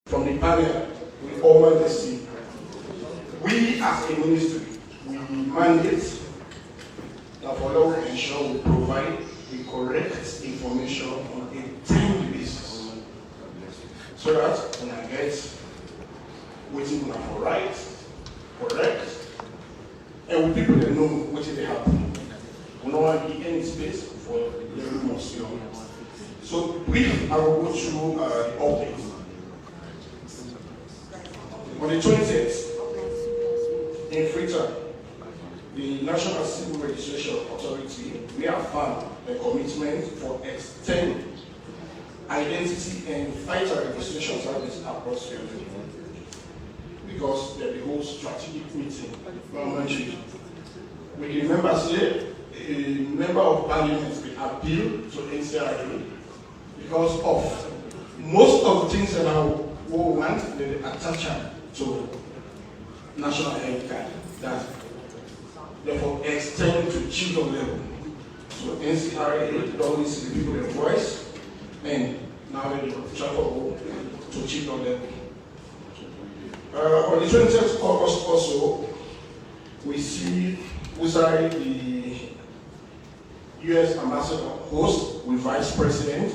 From the panel, we all want to see. We as a ministry, we mandate that for law ensure we provide the correct information on a timely basis. So that when I get waiting for right, correct, and when people that know what they happen, we don't want to be any space for the rumors. So brief, I will go through the update. On the 20th, in Freetown, the National Civil Registration Authority reaffirmed a commitment for extending identity and vital registration service across the country, because there will be a strategic meeting parliamentary. We can remember say a member of parliament will appeal to NCRA because of most of the things that we want, they attach to national health card that therefore extend to children level. So NCRA don't listen to people's voice, and now they travel to children level. On the 20th of August also, we see Usai, the US ambassador, host with Vice President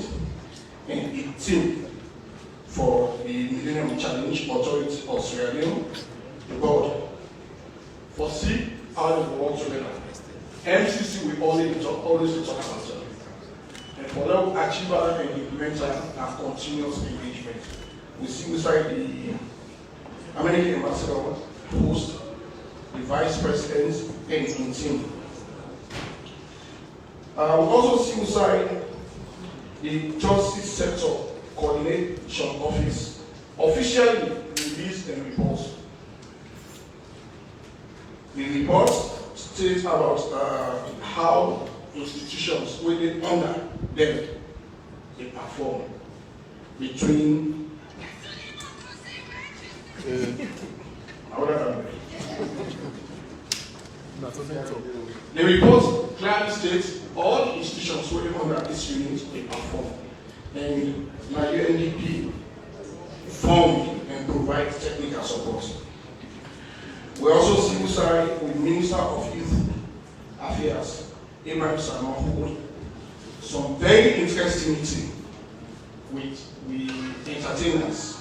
and a team for the Millennium Challenge Authority of Sierra Leone, the board. Foresee how the work together. MCC will always talk about it. And for them, achiever and implementer have continuous engagement. We see inside the American ambassador host, the vice president, and his team. We also see inside the justice sector coordination office officially released a report. The report states about how institutions within under them they perform between the report clearly states all institutions within under this unit they perform, and my UNDP fund and provide technical support. We also see with Minister of Youth Affairs, Ahmed, some very interesting meeting with the entertainers.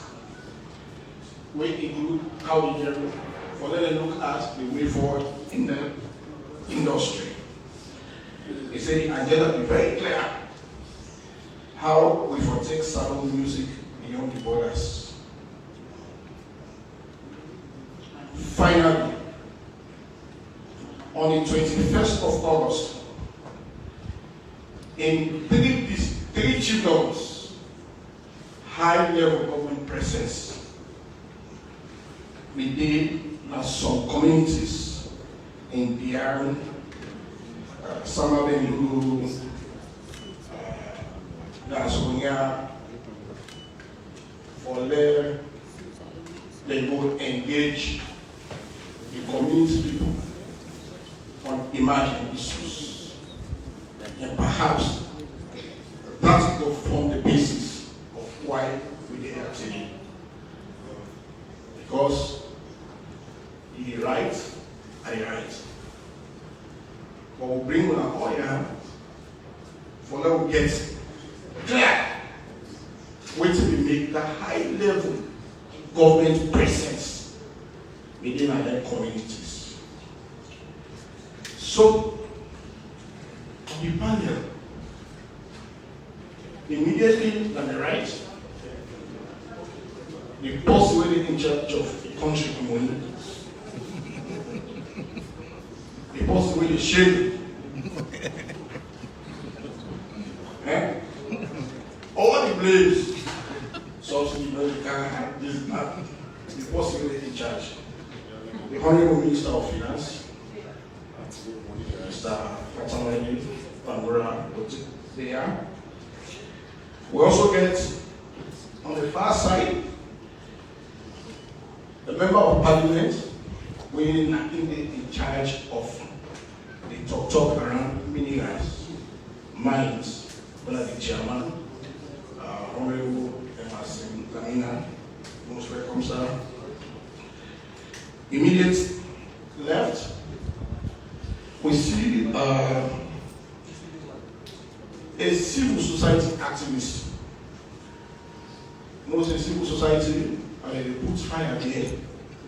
We include how we get for them to look at the way forward in the industry. They say the agenda be very clear how we will take salon music beyond the borders. Finally, on the 21st of August, in three chiefdoms, high-level government presence, we did some communities in Bian, Samabenu, Nasonia, for there they would engage the community people on emerging issues, and perhaps that will form the basis of why we did that today. Because he right, I right. But we'll bring on our oil for them to get clear way to make the high level government presence within our communities. So, the panel, immediately on the right, the person in charge of the country money, the person with the shame, all the blames, subsidy, medical, this, that, the person in charge, the Honorable Minister of Finance, Mr. Fantamadi, Bangura, there. We also get on the far side the member of parliament, we in charge of the talk around minerals, mines, one of the chairman, Honorable Emerson Lamina, Most welcome, sir. Immediate left, we see a civil society activist. Most in civil society, they put fire there,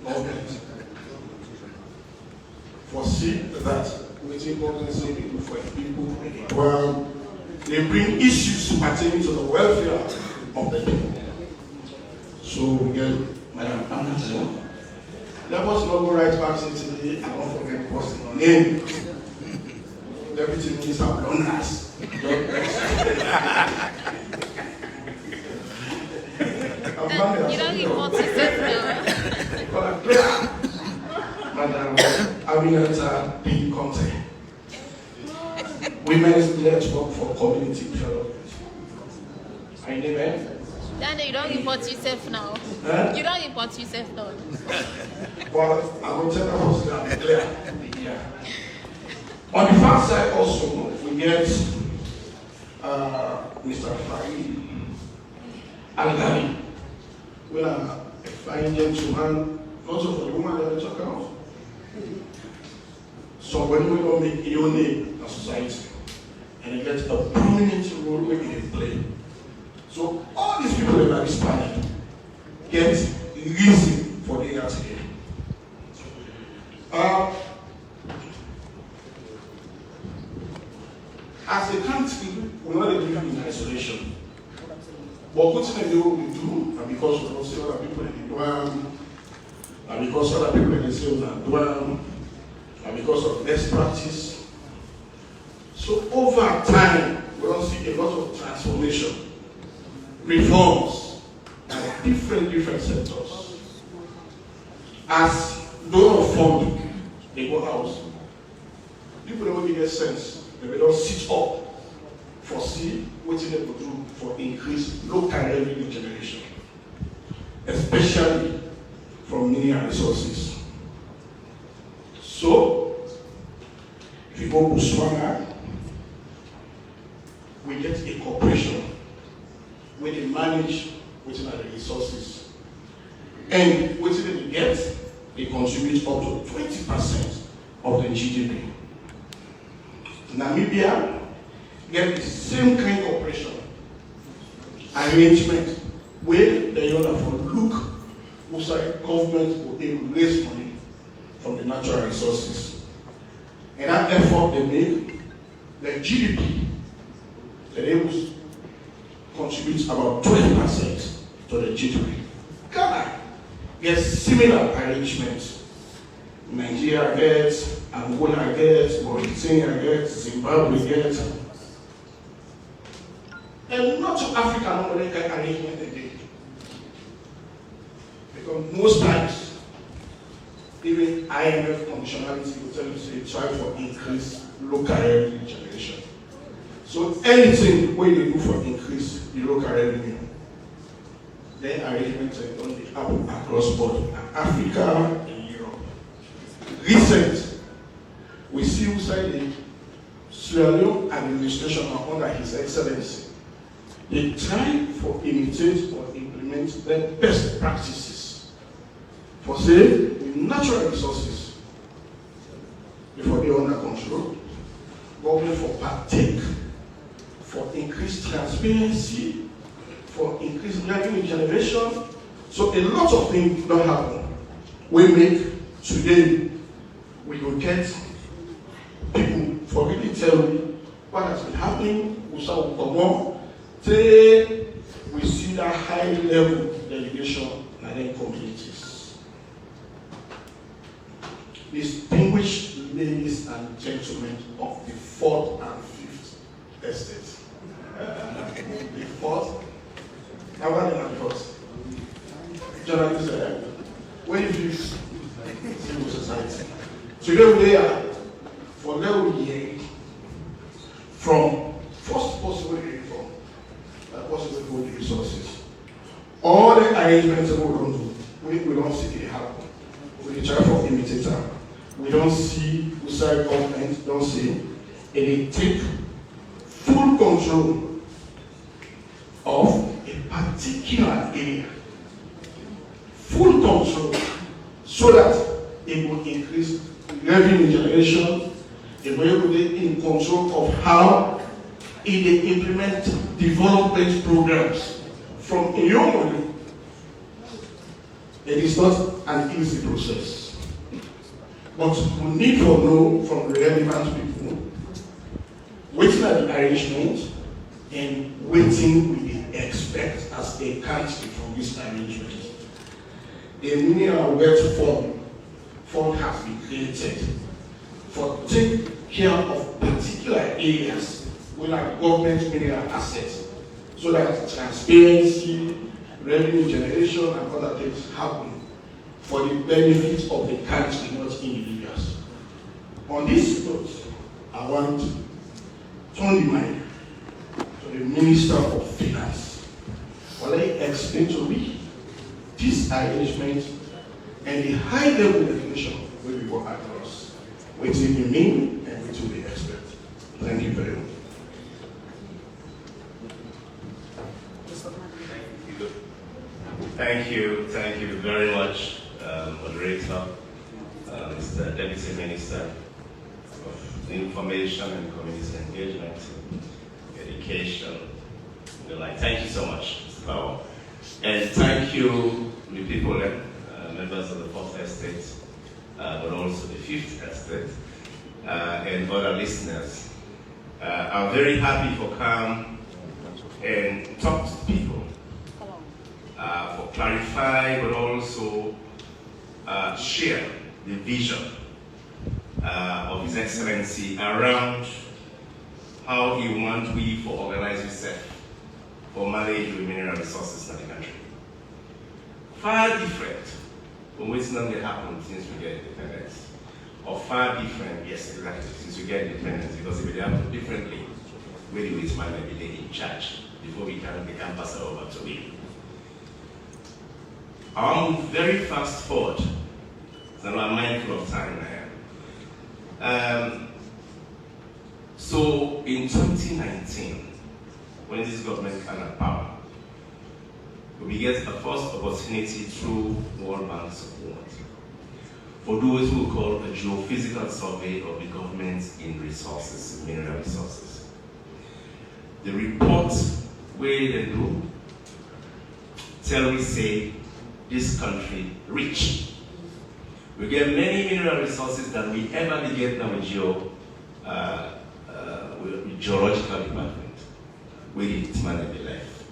government. Foresee that waiting organizing people for people, well, they bring issues pertaining to the welfare of the people. So we get Madam Ahmed. Let us not go right back to today and don't forget what's the name. Deputy Minister of Londoners. You don't give more to say Madam Aminata P. Conte. Women's Network for Community Development. I name it. Danny, you don't import yourself now. Huh? You don't import yourself now. Well, I will tell us that clear. Yeah. On the far side also, we get Mr. Farid Al-Ghani. We are a fine gentleman, not just for the woman that we talk about. So when we don't make Leone in society, and they get a prominent role where they play. So all these people that are Hispanic get reason for the art here. As a country, we're not living in isolation. But what we do, and because we don't see other people in the Dwam, and because other people in the sales and Dwam, and because of best practice. So over time, we don't see a lot of transformation, reforms, and different sectors. As donor fund, they go out. People don't really get sense. They don't sit up for see what they could do for increased local revenue generation, especially from mineral resources. So, if you go to Botswana, we get a corporation where they manage within the resources. And what they get, they contribute up to 20% of the GDP. Namibia get the same kind of operation arrangement where the owner for look outside government will able to raise money from the natural resources. And that effort they make, the GDP, they're able to contribute about 20% to the GDP. Ghana gets similar arrangements. Nigeria gets, Angola gets, Mauritania gets, Zimbabwe gets. And not to Africa, normally get arrangement again. Because most times, even IMF conditionality will tell you to try for increased local revenue generation. So anything where you do for increase the local revenue, then arrangements are going to happen across board, Africa and Europe. Recent, we see inside the Sierra Leone administration under His Excellency, they try for imitate or implement the best practices for say with natural resources before they under control, government for partake, for increased transparency, for increased revenue generation. So a lot of things don't happen. We make today, we will get people for really tell me what has been happening, we shall come on, till we see that high level delegation in the communities. Distinguished ladies and gentlemen of the 4th and 5th estate. The 4th, how about the 4th? Journalists, where you civil society. Today we are for level year from first possible reform, possible good resources. All the arrangements we don't do, we don't see it happen. We try for imitator. We don't see outside government, don't see it. And they take full control of a particular area. full control so that it will increase revenue generation, it will be in control of how it implement development programs from Leone. It is not an easy process, but we need to know from relevant people waiting at the arrangement and waiting we expect as a country from this arrangement. A mineral wealth fund has been created for take care of particular areas where government mineral assets, so that transparency, revenue generation, and other things happen for the benefit of the country, not individuals. On this note, I want to turn the mic to the Minister of Finance. Will I explain to me this arrangement and the high-level definition will be worked across, which will be mean and which will be expert. Thank you very much. Thank you very much, moderator, Mr. Deputy Minister of Information and Community Engagement, Education, and the like. Thank you so much, Mr. Powell. And thank you, the people, members of the Fourth Estate, but also the Fifth Estate, and other listeners. I'm very happy for come and talk to people. For clarify, but also share the vision of His Excellency around how he wants we for organize yourself for manage the mineral resources in the country. Far different from what's not going to happen since we get independence. Or far different, yes, exactly, since we get independence, because if it happens differently, we do it man every day in charge before we can pass it over to him. I'm very fast forward, so I'm mindful of time now. So in 2019, when this government came to power, we get the first opportunity through World Bank support for those who call a geophysical survey of the government in resources, mineral resources. The report where they do tell we say this country rich. We get many mineral resources that we ever get now with geological department. We did man in the life.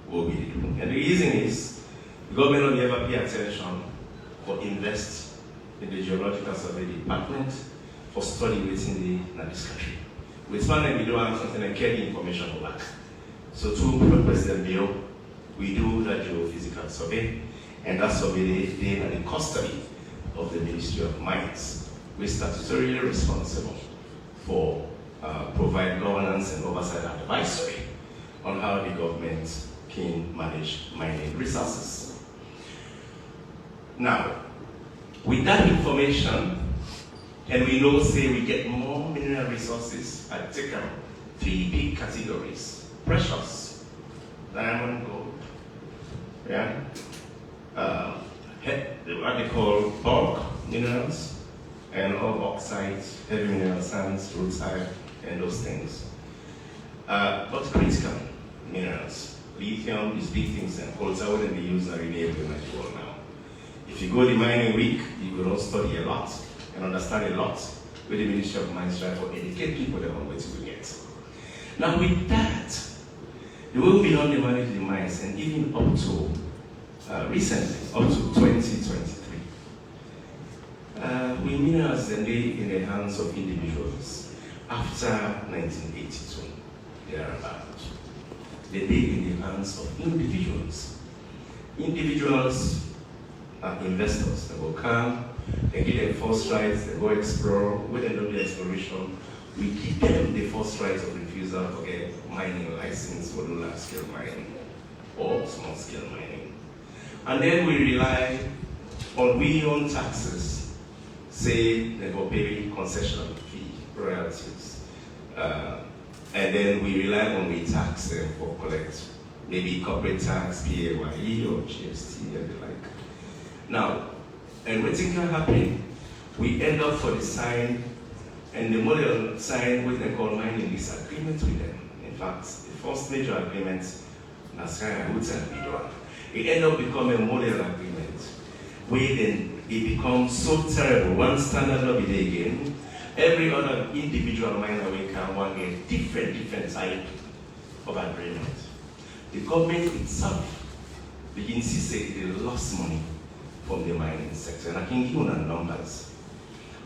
What we do. And the reason is the government will never pay attention for invest in the geological survey department for study within this country. With man we don't have something like carry information back. So through President Bill, we do that geophysical survey. And that's survey they are the custody of the Ministry of Mines. We're statutorily responsible for provide governance and oversight and advisory on how the government can manage mining resources. Now, with that information, and we know say we get more mineral resources, I take them three big categories: precious, diamond, gold, yeah. What they call bulk minerals, and all oxides, heavy mineral sands, rutile, and those things. But critical minerals, lithium, these big things, and colza wouldn't be used in renewable energy world now. If you go the mining week, you could all study a lot and understand a lot with the Ministry of Mines try to educate people on what we get. Now with that, the way we only manage the mines, and even up to recently, up to 2023, we minerals and they in the hands of individuals after 1982, thereabout. They in the hands of individuals. Individuals are investors. They will come, they get their first rights, they go explore. When they do the exploration, we give them the first right of refusal to get mining license for the large-scale mining or small-scale mining. And then we rely on we own taxes, say they go pay concession fee, royalties. And then we rely on we tax them for collect, maybe corporate tax, PAYE or GST and the like. Now, and what can happen, we end up for the sign, and the model sign what they call mining lease agreement with them. In fact, the first major agreement, it ended up becoming a model agreement, where then it becomes so terrible, one standard not be there again, every other individual miner we can want a different type of agreement. The government itself begins to say they lost money from the mining sector. And I can give you the numbers.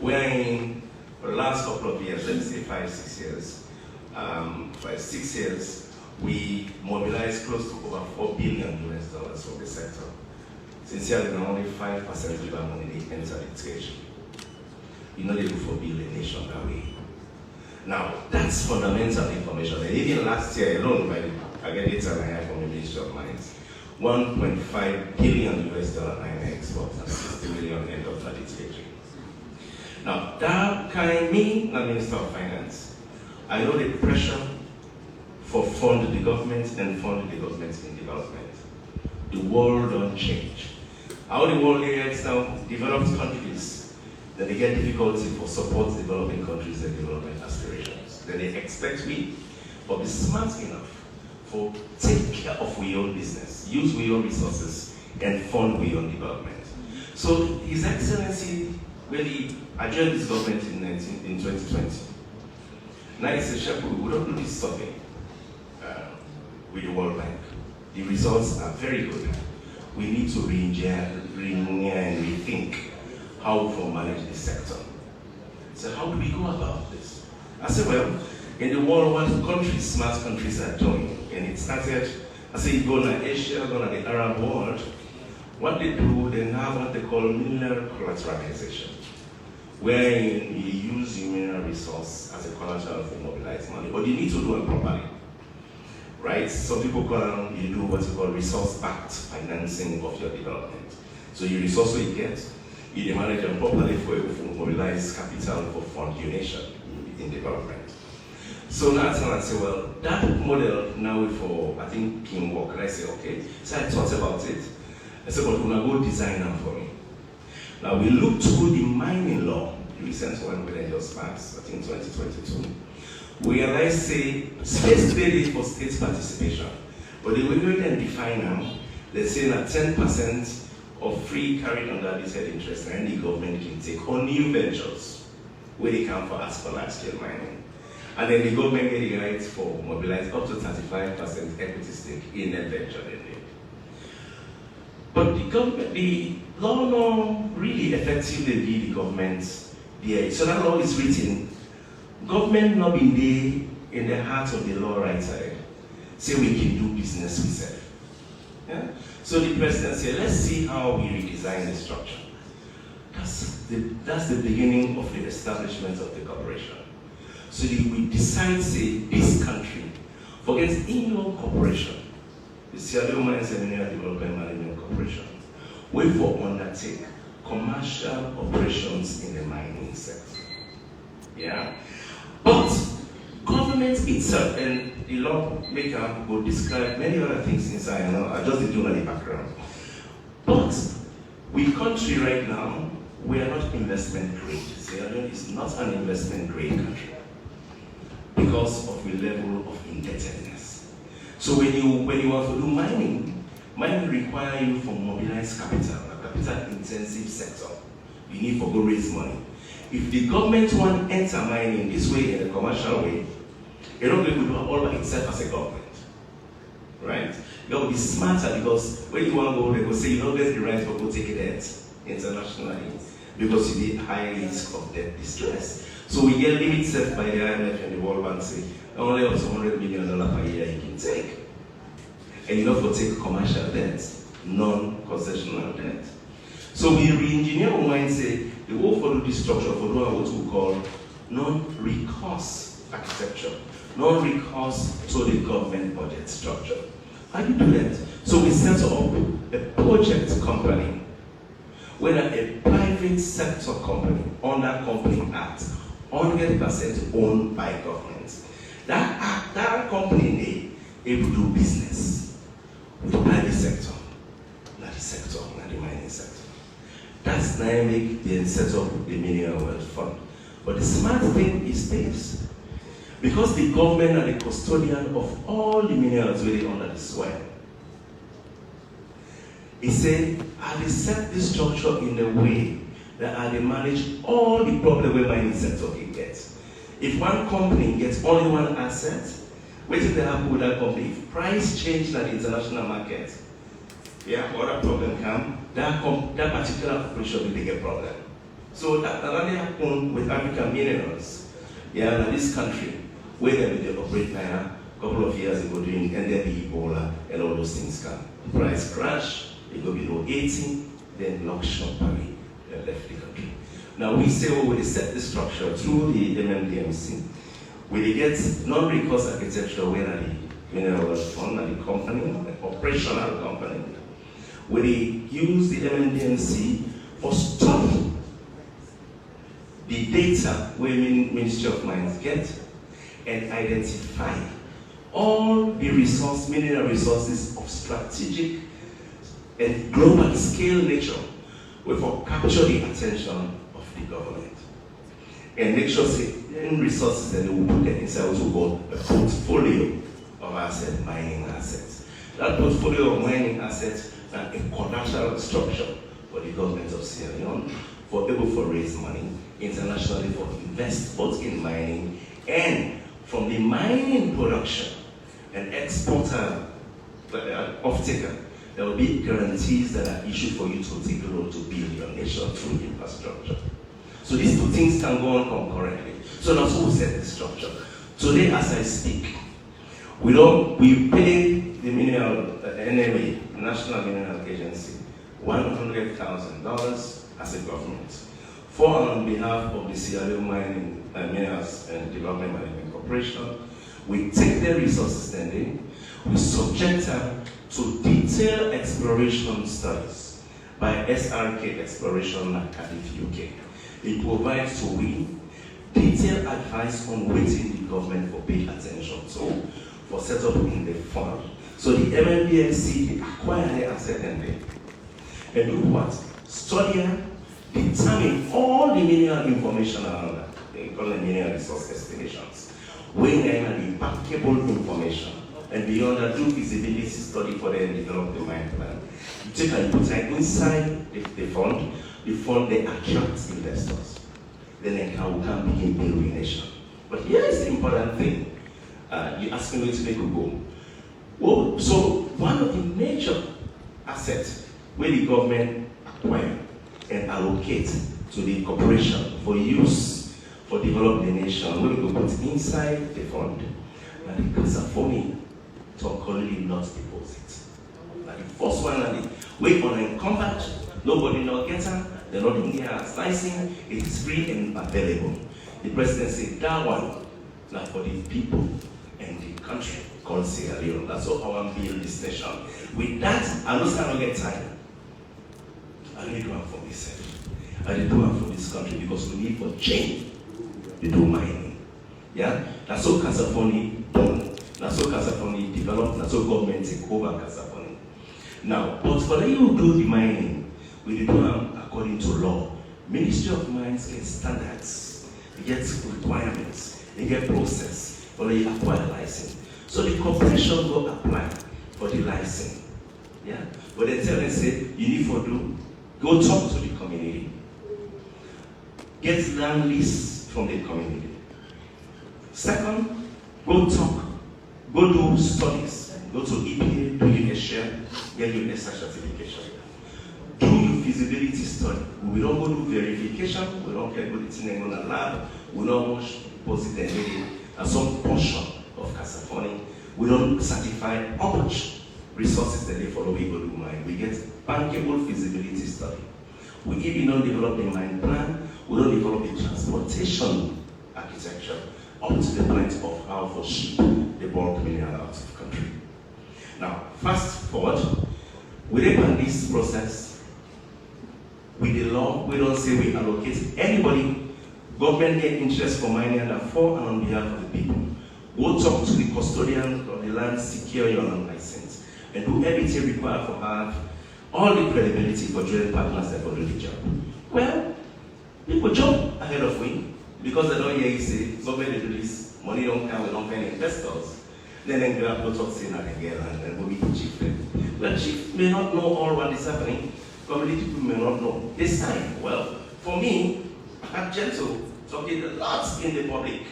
We're in the last couple of years, let's say 5-6 years, 6 years, we mobilized close to over $4 billion from the sector. Sincerely, only 5% of our money they enter the treasury. You know they do for build a nation that way. Now, that's fundamental information. And even last year alone, I get data I have from the Ministry of Mines, $1.5 billion iron exports and 60 million end of that treasury. Now, that can mean the Minister of Finance. I know the pressure for fund the government and fund the government in development. The world don't change. How the world is now, developed countries, then they get difficulty for support developing countries and development aspirations. Then they expect we, but be smart enough for take care of our own business, use our own resources, and fund our own development. So His Excellency really adjourned this government in 2020. Now he said, Sheku, we don't do this survey with the World Bank. The results are very good. We need to re-engineer and rethink how we manage this sector. So how do we go about this? I said, well, in the world, what countries, smart countries are doing, and it started, I say, go to Asia, go to the Arab world, what they do, they have what they call mineral collateralization, wherein you use your mineral resource as a collateral for mobilized money, but you need to do it properly. Right? Some people call them, you do what you call resource-backed financing of your development. So your resource you get, you manage them properly for mobilize capital for fund donation in development. So now I say, well, that model now for, I think, can work. And I say, okay. So I thought about it. I said, but we're going to go design them for me. Now we looked through the mining law, the recent one when I just passed, I think 2022. We realized, say, space today for state participation. But the way we then define them, they say that 10% of free carried under this head interest and the government can take on new ventures where they come for as for large scale mining. And then the government get the right for mobilize up to 35% equity stake in that venture they need. But the government, the law no really effectively lead the government there. So that law is written. Government not been there in the heart of the law right side. Say we can do business with self. Yeah? So the president said, let's see how we redesign the structure. That's the beginning of the establishment of the corporation. So we decide, say, this country, forget in-law corporation, the Sierra Leone Development Management Corporation, we for undertake commercial operations in the mining sector. Yeah? But government itself, and the lawmaker will describe many other things inside, I just didn't do any background. But we country right now, we are not investment grade. Sierra Leone is not an investment grade country because of the level of indebtedness. So when you want to do mining requires you to mobilize capital, a capital intensive sector. You need to go raise money. If the government want to enter mining this way in a commercial way, you don't be able to do all by itself as a government. Right? You got to be smarter because when you want to go, they will say you don't get the right to go take a debt internationally because you need high risk of debt distress. So we get limits set by the IMF and the World Bank say only up to $100 million per year you can take. And you don't for take commercial debt, non-concessional debt. So we re-engineer our mind say the whole follow this structure for what we call non-recourse architecture, non-recourse to the government budget structure. How do you do that? So we set up a project company, where a private sector company, under Company Act, 100% owned by government. That company is able to do business with the private sector, not the mining sector. That's dynamic, then set up the Mineral Wealth Fund. But the smart thing is this. Because the government are the custodian of all the minerals really under the soil. He said, I will set this structure in a way that I will manage all the problem where mining sector can get. If one company gets only one asset, what if they happen with that company? If price change at the international market, other problem come, that particular operation will get a problem. So that already happened with African minerals, in this country, where they operate now, a couple of years ago during NDB, Ebola, and all those things come. The price crash, it go below 80, then Luxor Paris left the country. Now we say, we set the structure through the MMDMC. We get non-recourse architecture where the Mineral Wealth Fund and the company, the operational company. We use the MMDMC for stop the data where Ministry of Mines get and identify all the mineral resources of strategic and global scale nature will capture the attention of the government. And make sure certain resources that they will put them inside what we call a portfolio of mining assets. That portfolio of mining assets is a collateral structure for the government of Sierra Leone for able to raise money internationally for invest both in mining and from the mining production and exporter off-taker. There will be guarantees that are issued for you to take a loan to build your nation through infrastructure. So these two things can go on concurrently. So that's who set the structure. Today, as I speak, we pay the mineral NMA, National Mineral Agency, $100,000 as a government. On behalf of the Sierra Leone Mining Minerals and Development Management Corporation, we take their resources standing, we subject them to detailed exploration studies by SRK Exploration at Cardiff, UK. It provides to we detailed advice on waiting the government for pay attention to for setup in the fund. So the MMBNC acquire the asset and do what? Study, determine all the mineral information around that. They call them mineral resource estimations. Weighing in the bankable information. And beyond that, do feasibility study for them and develop the mine plan. You take and put it inside the fund they attract investors. Then they can begin building nation. But here is the important thing. You ask me where to make a go. Well, so one of the major assets where the government acquire and allocate to the corporation for use for developing the nation, where we go put inside the fund, and the Casafoni to currently not deposit. Like the first one, and the way on a compact, nobody not get them, they're not in there slicing, it is free and available. The president said that one, like for the people and the country called Sierra Leone. That's how I want to build this nation. With that, I don't start to get tired. I need one for myself. I need one for this country because we need for change to do mining. Yeah? That's how Casafoni done. That's how Casafoni developed. That's how government take over Casafoni. Now, but for you do the mining, we do them according to law. Ministry of Mines get standards, they get requirements, they get process, or they acquire license. So the corporation will apply for the license. Yeah? But they tell them, say, you need to do, go talk to the community. Get land lease from the community. Second, go talk, go do studies, go to EPA, do your share, get your SR certification. Do your feasibility study. We don't go do verification, we don't get good thing in the lab, we don't deposit anything, and some portion of Casafoni, we don't certify how much resources that they follow we go do mine. We get bankable feasibility study. We even don't develop the mine plan, we don't develop the transportation architecture up to the point of how to ship the bulk mineral out of the country. Now, fast forward, within this process, with the law, we don't say we allocate anybody, government get interest for mining and for and on behalf of the people. Go talk to the custodian of the land, secure your land license, and do everything required for have all the credibility for drilling partners that will do the job. Well, people jump ahead of me because they don't hear you say, government they do this, money don't come, we don't pay investors. Then grab no talk saying that again and then go meet the chief. Well, chief may not know all what is happening, community people may not know. This time, well, for me, I'm gentle, talking a lot in the public.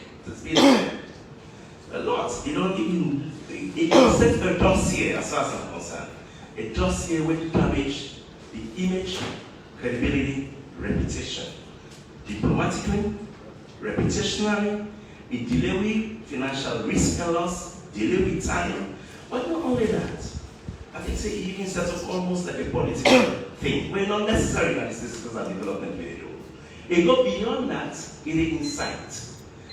A lot. You don't even, it sets a dossier as far as I'm concerned. A dossier will damage the image, credibility, reputation. Diplomatically, reputationally, it delay with financial risk and loss, delay with time. But not only that, I think it even sets up almost like a political thing. We're not necessarily like this because of development we do. It goes beyond that, it is insight.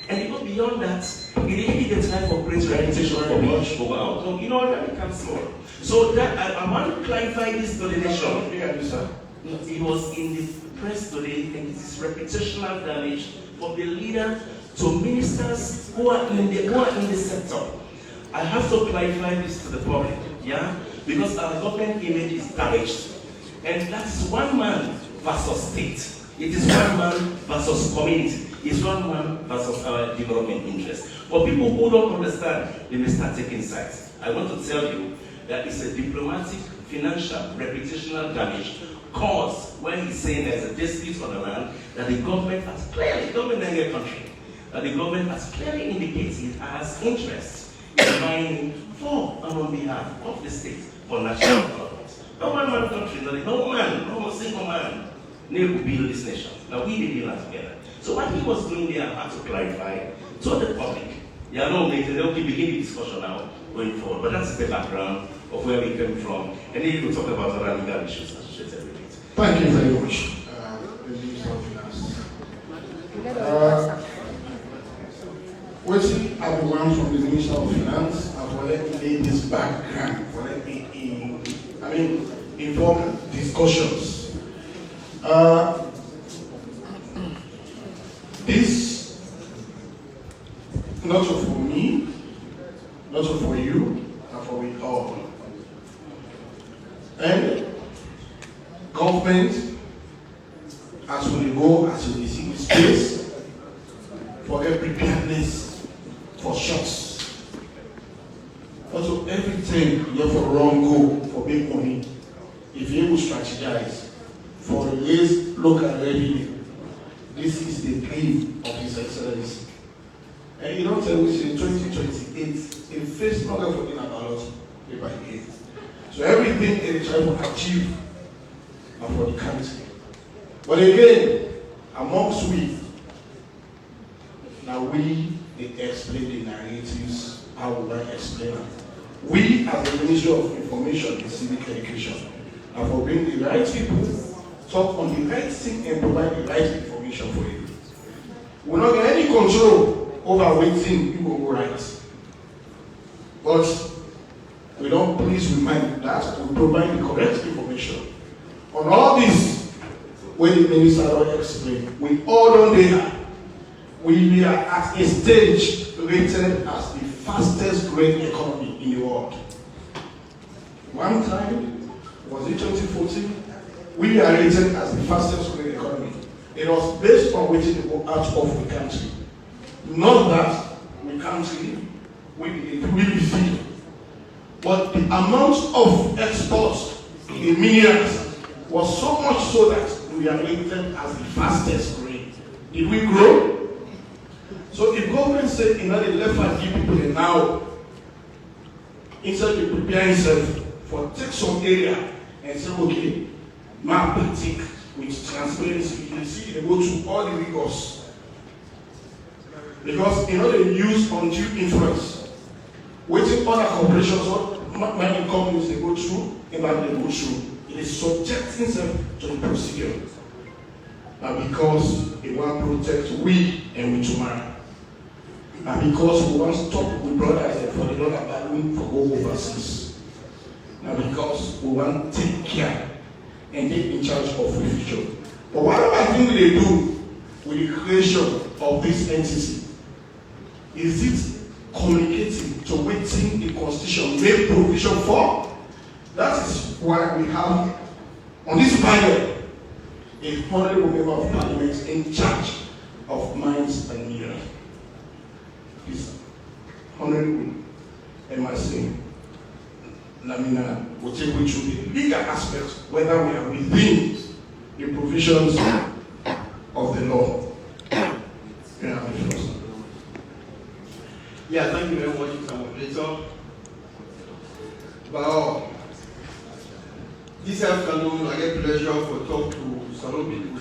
And it goes beyond that, it is the time for great reputation for me to go out. So, you know, that becomes more. So that I want to clarify this to the nation. It was in the press today, and it is reputational damage from the leader to ministers who are in the sector. I have to clarify this to the public, yeah? Because our government image is damaged. And that's one man versus state. It is one man versus community. It's one man versus our development interest. For people who don't understand, they may start taking sides. I want to tell you that it's a diplomatic, financial, reputational damage caused when he's saying there's a dispute on the land that the government has clearly, the government in the country, that the government has clearly indicated it has interest in mining for and on behalf of the state for national development. No one country, no single man need to build this nation. Now we build that together. So what he was doing there, I had to clarify to the public. Yeah, no, they'll be beginning the discussion now going forward. But that's the background of where we came from. And then we'll talk about other legal issues associated with it. Thank you very much, the Minister of Finance. Waiting at the one from the Minister of Finance, and for let me lay this background, for let me inform discussions. This, not for me, not for you, but for we all. And government, as we go, as we see space, for a preparedness for shocks. Also, everything you have for wrong go for big money. If you will strategize for raise local revenue, this is the dream of His Excellency. And you don't tell which in 2028, in face not going to about it by 8. So everything they try to achieve are for the country. But again, amongst we, now we they explain the narratives, how we might explain it. We as the Ministry of Information and Civic Education are for bringing the right people, talk on the right thing and provide the right information for you. We will not get any control over waiting people go right. But we don't please remind that we provide the correct information. On all this, when the minister will explain, we all don't there. We are at a stage rated as the fastest growing economy in the world. One time, was it 2014? We are rated as the fastest growing economy. It was based on which they go out of the country. Not that we country, we really feel. But the amount of exports in millions was so much so that we are rated as the fastest growing. Did we grow? So if government said, they left and give people a now, instead of preparing itself for take some area and say, okay, map batik with transparency, you can see they go through all the rigors. Because they use undue influence. Waiting other corporations or mining companies they go through, and that they go through. It is subjecting them to the procedure. And because they want to protect we and we tomorrow. And because we want to stop with brothers and for the dollar balloon for go overseas. And because we want to take care and be in charge of the future. But whatever thing they do with the creation of this entity, is it communicating to waiting the Constitution made provision for? That is why we have on this panel a honorable member of parliament in charge of mines and minerals. Please, Honorable Emerson Lamina will take you through the legal aspects, whether we are within the provisions of the law. Yeah, thank you very much, Mr. Moderator. Well, this afternoon I get pleasure for talk to Salon people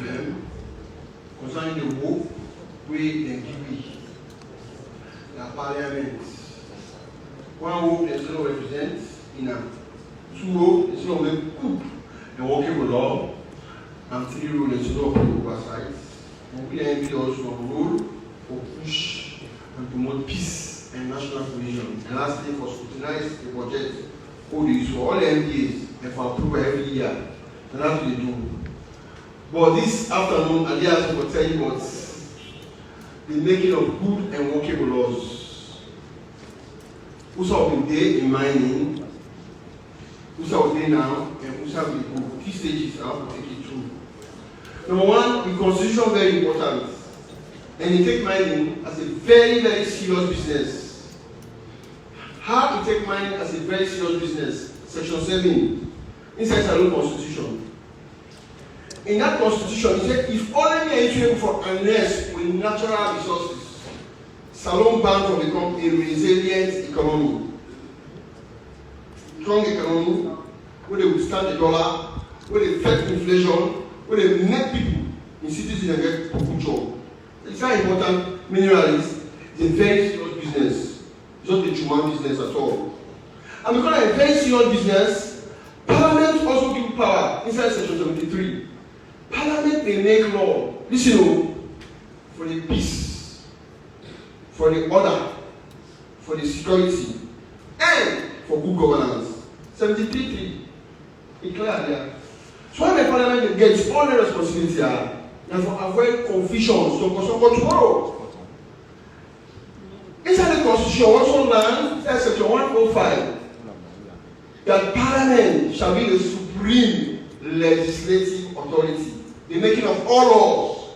concerning the work we then give me the parliament. One work is not represent in a two work is not cook the working with law, and three rule is not oversight. And we then also rule for push and promote peace and national cohesion. And lastly, for scrutinize the budget for all MPs and for approval every year. And that's what they do. But this afternoon, I just want to tell you about the making of good and workable laws. Who's up in day in mining, who's out there now, and who's up in good. These stages I will take it through. Number one, the constitution very important. And you take mining as a very, very serious business. How to take mining as a very serious business? Section 7, inside Salon Constitution. In that constitution, it said, if only eligible for unrest with natural resources, Salon bank will become a resilient economy. Strong economy, where they withstand the dollar, where they fight inflation, where they make people in cities and get good job. It's very important. Minerals is a very serious business. It's not a human business at all. And because it's a very serious business, Parliament also gives power inside Section 73. Parliament may make law, listen, for the peace, for the order, for the security, and for good governance. 73.3. It's clear there. So when the Parliament gets all the responsibility and for avoid confusion, so tomorrow. Inside the Constitution, also learn that Section 105 that Parliament shall be the supreme legislative authority, the making of all laws.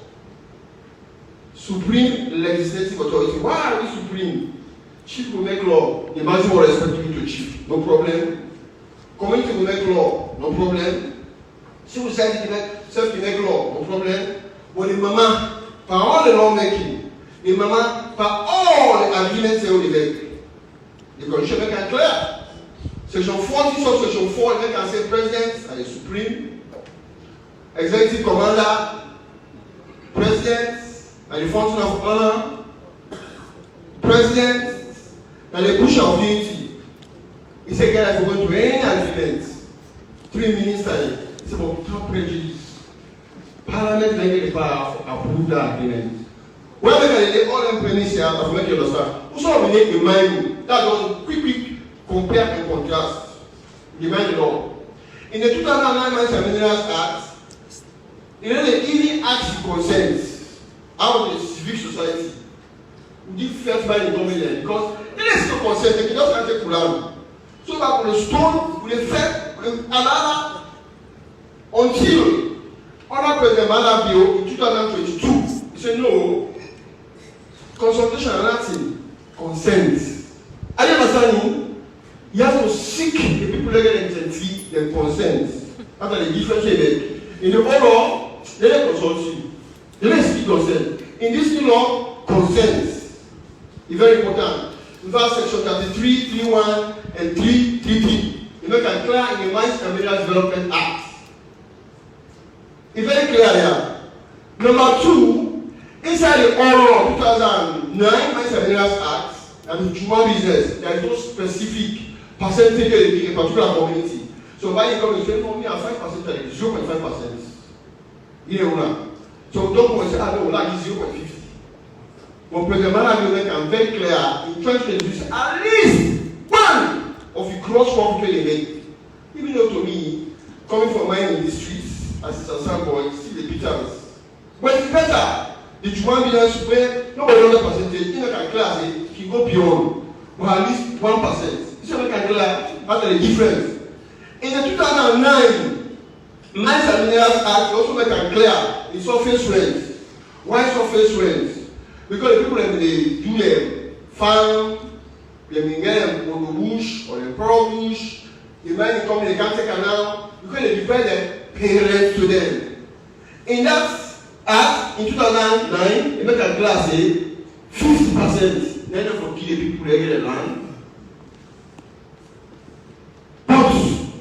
Supreme legislative authority. Why are we supreme? Chief will make law, the maximum respect to chief, no problem. Community will make law, no problem. Civil society will make law, no problem. But the mama, for all the law making, the mama, for all the agreements they will make, the constitution make it clear. Section 40, subsection 4, they can say president and the supreme, executive commander, president and the function of honor, president and the push of unity. He said, "Guys, if we're going to any agreement, 3 ministers, it's about without prejudice. Parliament then get the power to approve that agreement. When we can lay all them premises here, to make you understand, who saw we make a mind that was quick compare and contrast the mind law. In the 2009 Mines and Minerals Act, they even asked consent out of the civic society. We give first by the government because there is no consent, they can just have to pull. So that with a stone, with a fact, with another, until other President Malabio in 2022, he said no, consultation and nothing, consent. Are you understanding? You have to seek the people that get exempt their consent. After the different level. In the old law, they don't consult you. They don't seek consent. In this new law, consent is very important. In fact, section 33, 3.1 and 3.3.3, you make it clear in the Mines and Minerals Development Act. It's very clear there. Number 2, inside the old law 2009 Mines and Minerals Act, and the human business, there is no specific percentage in a particular community. So by the government, you say, no, me and 5%, 0.5%. So don't go and say, no, like 0.50. But President Malabio can very clear in 2023, at least one of the gross profit they make. Even though to me, coming from mining industries, as a San boy, still the bitters. But it's better. The human business where nobody knows the percentage, you can clear say, he go beyond, or at least 1%. You see what I can clear after the difference. In the 2009 Mines and Minerals Act also make it clear in surface rent. Why surface rent? Because the people that they do them farm, they may get them on the bush or the pearl bush, the mining company they can't take them now because they divide them, pay rent to them. In that act, in 2009, they make a class 50%. Then they forgive the people that get the land. But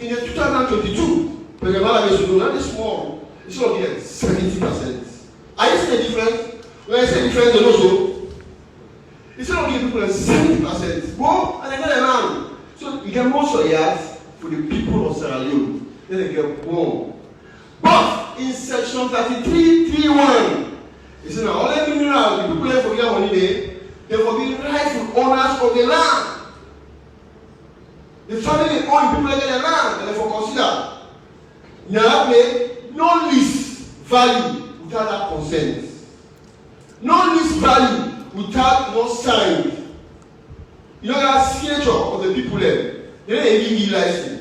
in the 2022, President Malawi not this small, it's going to get 70%. Are you seeing the difference? When I say difference, they also, it's going to give people 70%. Go and they get the land. So you get more soyas for the people of Sierra Leone. Then they get more. But in section 33.3.1, it's in all the minerals, the people there forget money there, they forbid rightful owners of the land. The family own people get the land, and they for consider. Now, no lease value without that consent. No lease value without no sign. You know that signature of the people there. They don't even give license.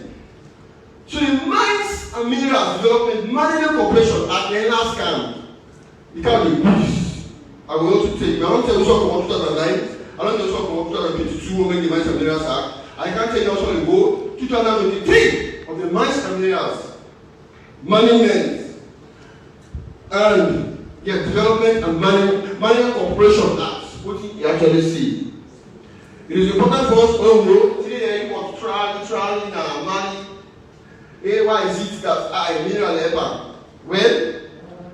So the Mines and Minerals Development Management Corporation at the last scam, it can't be police. I will also take. I don't tell you something about 2009. I don't tell you something about 2022 when the Mines and Minerals Act. I can't tell you also the go 2023 of the Mines and Minerals Management and Development and Management Corporation Act. What you actually see. It is important for us when we know today you want to try money. Why is it that I mineral labor? Well,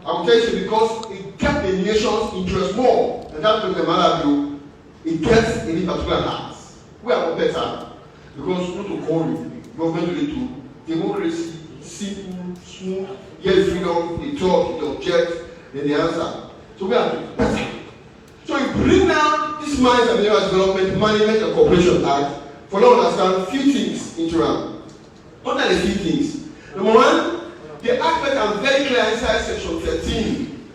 I will tell you because it kept the nation's interest more. And that's what the matter it gets any particular hands. We are not better because not to call it government related to democracy, simple, smooth, get freedom, they talk, they object, then they answer. So we are better. So you bring down this Mines and Minerals Development Management and Corporation Act for you to understand a few things into it. What are the few things? Number one, the act makes it very clear inside section 13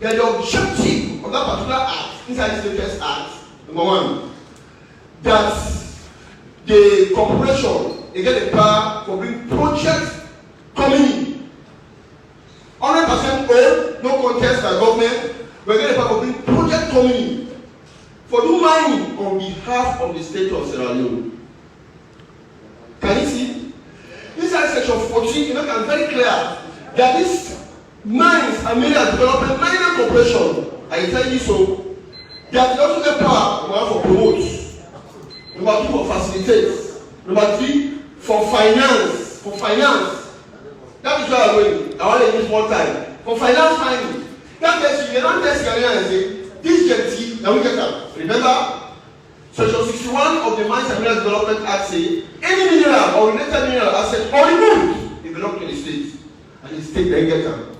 that the objective of that particular act, inside this latest act, number one, that the corporation they get the power for bring projects coming in. 100% owned, no contest by government, we get the power for bring project coming in for do mining on behalf of the state of Sierra Leone. Can you see? Inside section 14, you make it very clear that this Mines and Minerals Development Management Corporation, I tell you so, that they also get power, number one, for promote, number two, for facilitate, number three, for finance. That is where I'm going. I want to use one time. For finance mining. That means you don't test your and say, this jetty, now we get that. Remember? Section 61 of the Mines and Minerals Development Act say any mineral or related mineral asset or removed, they belong to the state. And the state then get them.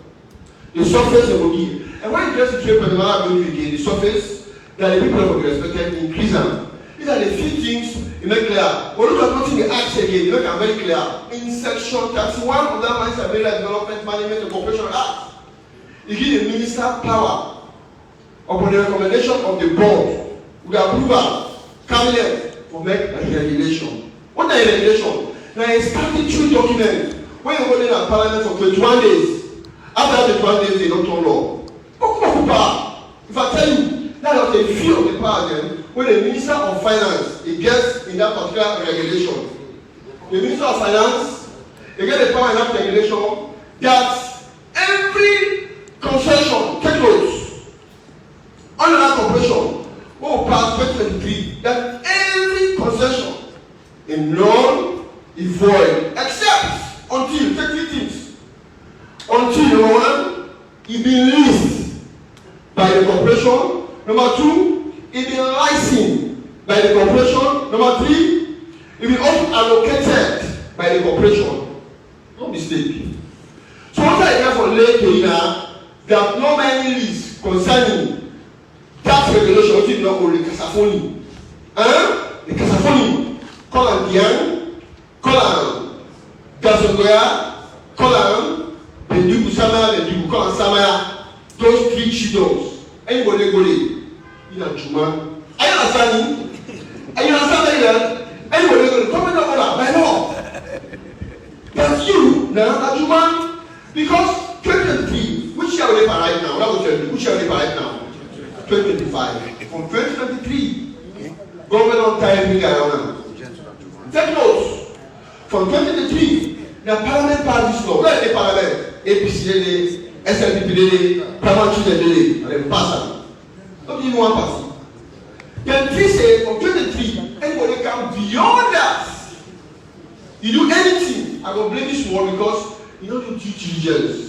The surface they will give. And when you just trade for the matter going again, the surface that the people will be respected increase them. These are the few things you make clear. But look at what's in the act again, you make them very clear. In section 31 of that Mines and Minerals Development Management and Corporation Act, you give the minister power upon the recommendation of the board with approval. Cabinet for make a regulation. What is a regulation? Now a statutory document when you go in at parliament for 21 days. After 21 days, they don't turn law. If I tell you that was a few of the power then when the Minister of Finance he gets in that particular regulation. The Minister of Finance he gets the power in that regulation that every concession, take notes, under that corporation will pass 2023 that every concession in null is void except until take three things. Until number one, it be leased by the corporation. Number two, it be licensed by the corporation. Number three, it be also allocated by the corporation. No mistake. So what I have for later that no many lease concerning that regulation which is not called the Casafoni. The Casafoni. Call on Dian, call on Gazogoya, call on Bendu Sama, Bendu, call on Samaya. Those three chidos. Anybody go there? In a Juma. Are you understanding? Are you understanding that? Anybody go there? Come in the order by law. That's you, now, a Juma. are we right now? What will which are we right now? 2025. From 2023, government on time around. Take notes. From 2023, the parliament passed this law. Where is the parliament? APC, SLPP, Parliament, and then pass. Not even one person. Then 3 say from 23, anybody come beyond that. You do anything, I will blame this one because you don't do due diligence.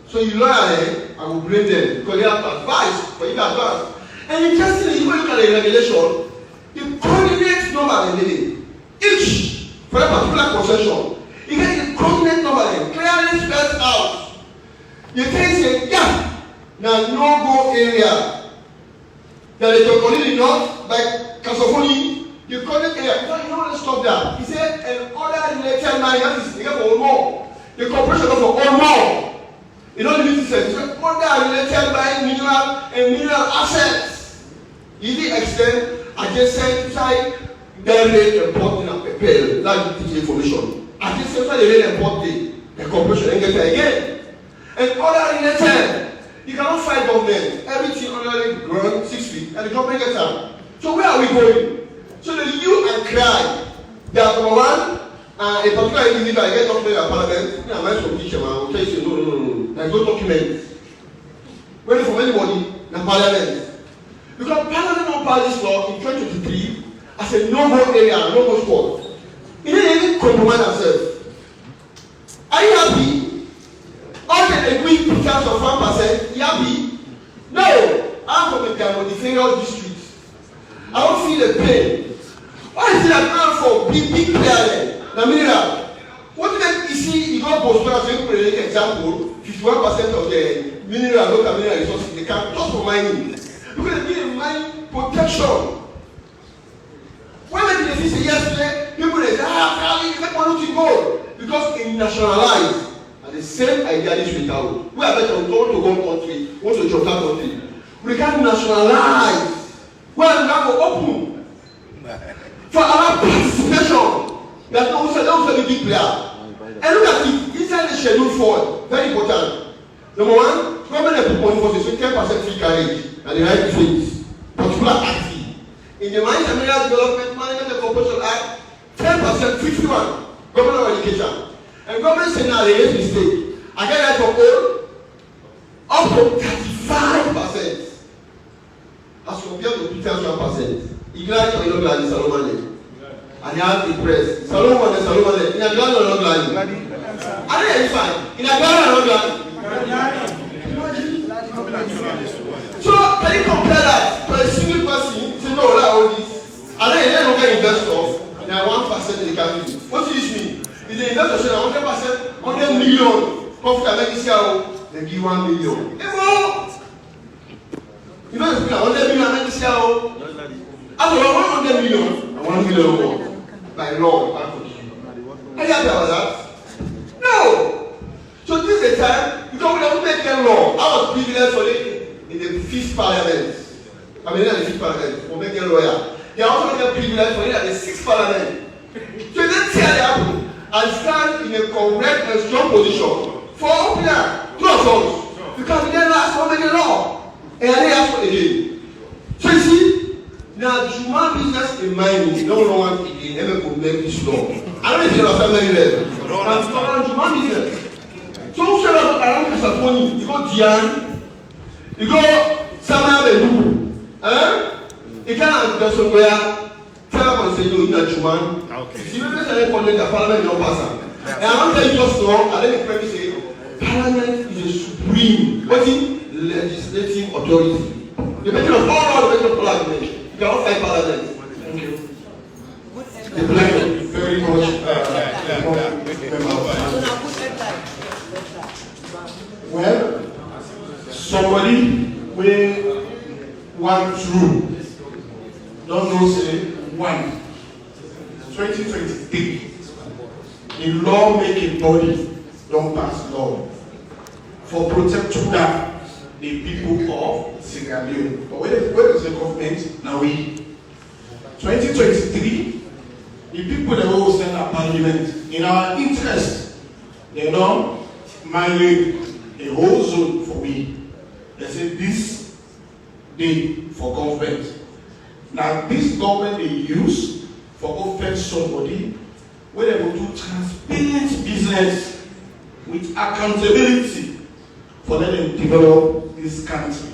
So you lawyer, I will blame them because they have advice for you to advance. And interestingly, when you look at the regulation, the coordinate number they need each for a particular concession. You get the coordinate number they clearly spelled out. You can say, yeah, now no-go area. That they can call it not like Casofoni. You coordinate area. You don't want to stop that. He said, and other related money that is here for all more. The corporation goes for all more. You don't need to say, other related by mineral assets. If you extend adjacent side, they rate important and prepare that information. Adjacent side, they rate important. The corporation and get there again. And other related, you cannot fight government. Everything under ground 6 feet, and the government gets out. So where are we going? So the hue and cry that number one, a particular individual get document at parliament, I might from teacher, I will tell you, no, there's no document. Waiting from anybody in parliament. Because parliament don't pass this law in 2023 as a no-go area, no-go spot. It didn't even compromise ourselves. Are you happy? All the agreed in terms of 1%, you happy? No! I'm from the inferior district. I don't feel the pain. Why is it that man for big player? Now, mineral. What did you see? You got Boston as a example. 51% of the mineral, local mineral resources, they can just for mining. Because they need mine protection. When they say yesterday, people say, you make money to go. Because they nationalize. And the same idea is without. We are better to go to one country, want to job that country. We can nationalize. Well, we have to open for our participation. That also the big player. And look at it, inside the schedule forward, very important. Number one, government put money for 10% free carriage and the right things, particular activity. In the Mines and Mineral Development Management and Corporation Act, 10% 51, government of education. And government say now they make mistake. I get that from all up to 35%. As compared to 2,000%. Ignite or Ilogani, Salomon. And you have the press. Salomon and Salomon. In a grand or Ilogani. I think it's fine. In a grand or Ilogani. So, can you compare that to a single person? Say, no, that all this. And then you look at investors. And they are 1% in the country. What does this mean? If the investor say 100%, 100 million profit and make this year, they give 1 million. You know, it's 100 million and this year. After 100 million, 1 million more by law. Are you happy about that? No. So this is the time because we don't make them law. I was privileged for it in the 5th parliament. I mean, in the 5th parliament for making lawyer. They also make them privileged for it at the 6th parliament. So let's see how they happen and stand in a correct and strong position for opener, two of us. Because we didn't ask for making law. And I didn't ask for again. So you see, now human business in mining, no one again ever could make this law. I don't know if you understand very well. And human business. So who said around Casafoni, you go Dian, you go Samuel Bedu, you can't go somewhere, tell them say you in a human. If you remember the point that parliament don't pass. And I want to tell you just now, and let me quickly say, parliament is a supreme legislative authority. The making of all the making of parliament. You cannot fight parliament. Thank you. The blessing very much. Well, somebody will want through. Don't know say one. 2023. The law-making body don't pass law for protecting the people of Sierra Leone. But where is the government now? 2023, the people that will send our parliament in our interest, they know manage a whole zone for me. They say this day for government. Now this government they use for offend somebody where they will do transparent business with accountability for them to develop this country.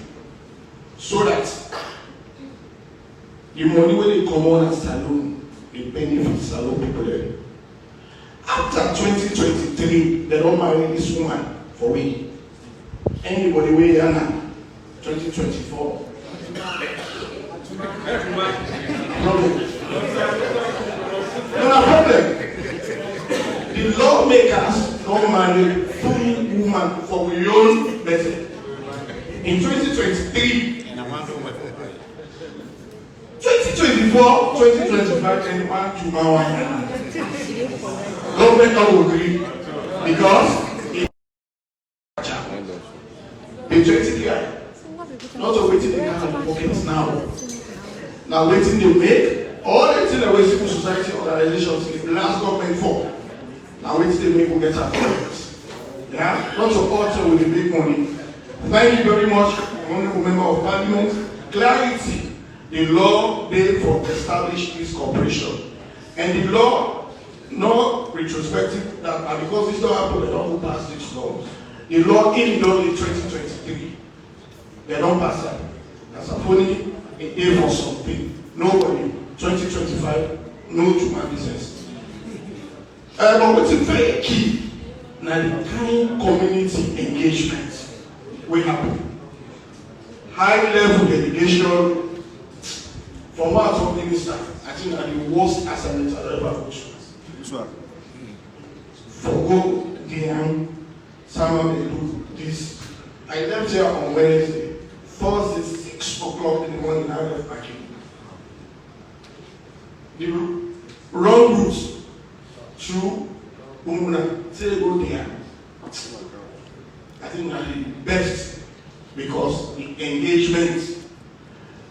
So that the money where they come on as salon, it benefits salon people there. After 2023, they don't marry this woman for we. Anybody way here now? 2024. Problem. No problem. The lawmakers don't marry full woman for Leone method. In 2023, 2024, 2025, anyone to Mawa. Government will agree because the 20 guy, not a waiting they have in pockets now. Now waiting they make, all the things that we civil society organizations the last government for. Now waiting they make will get our pockets. Yeah, lots of author with the big money. Thank you very much, Honorable Member of Parliament. Clarity. The law they for establish this corporation. And the law, not retrospective, that because this don't happen, they don't pass this law. The law in 2023, they don't pass that. That's a funny, it is for something. Nobody, 2025, no human business. But what's very key, now the kind community engagement will happen. High level delegation. From what I told minister, I think that the worst assignment I've ever got. For go there, someone may do this. I left here on Wednesday, Thursday, 6 o'clock in the morning, I left back in. The wrong route through Bangura, say go there. I think that the best because the engagement.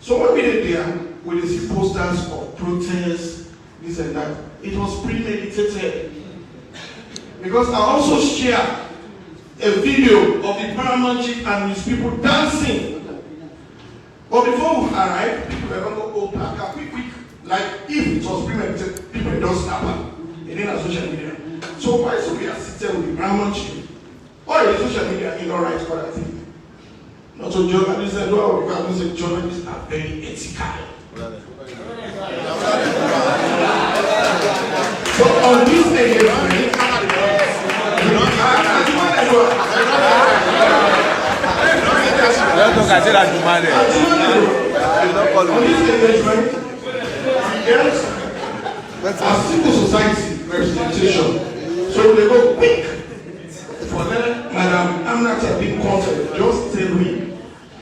So when we did there, we see posters of protests, this and that. It was premeditated. Because I also shared a video of the paramount chief and his people dancing. But before we arrived, people were going to go back up quick. Like if it was premeditated, people don't snap up. It didn't have social media. So why should we are sitting with the paramount chief? Why is social media in all right for that thing? Not so journalists and well, because journalists are very ethical. So on this engagement, our civil society representation. So they go quick for them, Madam Ahmed being content, just tell me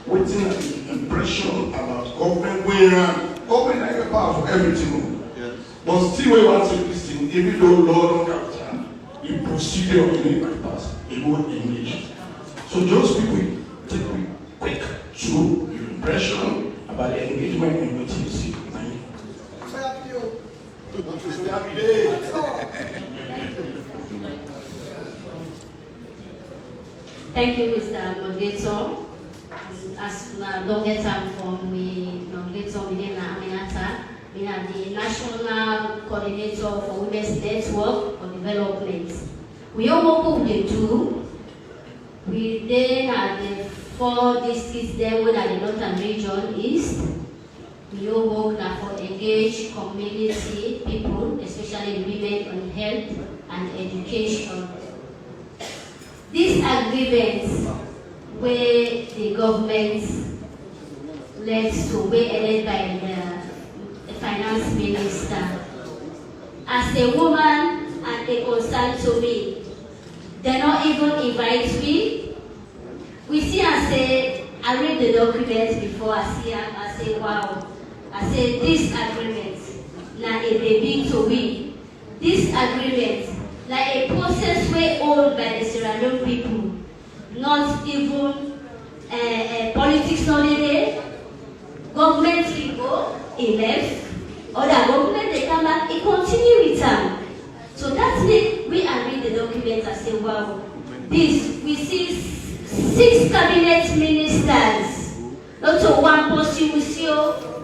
what's the impression about government going around. Government has power for everything. Yes. But still we want to this thing, even though law don't have the procedure of the bypass, it won't engage. So just quickly, take me quick through your impression about the engagement in what you see. Thank you, Mr. Moderator. As don't get time from me, Moderator within Aminata, we have the National Coordinator for Women's Network for Development. We all work with the two. We then have the 4 districts there, where the Northern Region East. We all work now for engaged community people, especially women on health and education. These agreements where the government led to be headed by the finance minister. As a woman and a concern to me, they not even invite me. We see and say, I read the documents before I see and I say, wow. I say this agreement, like a baby to win. This agreement, like a process way owned by the Sierra Leone people, not even politics only there. Government people, he left, other government they come back, he continue with them. So that's it. We are reading the documents and say, wow, this we see 6 cabinet ministers. Not to one person we see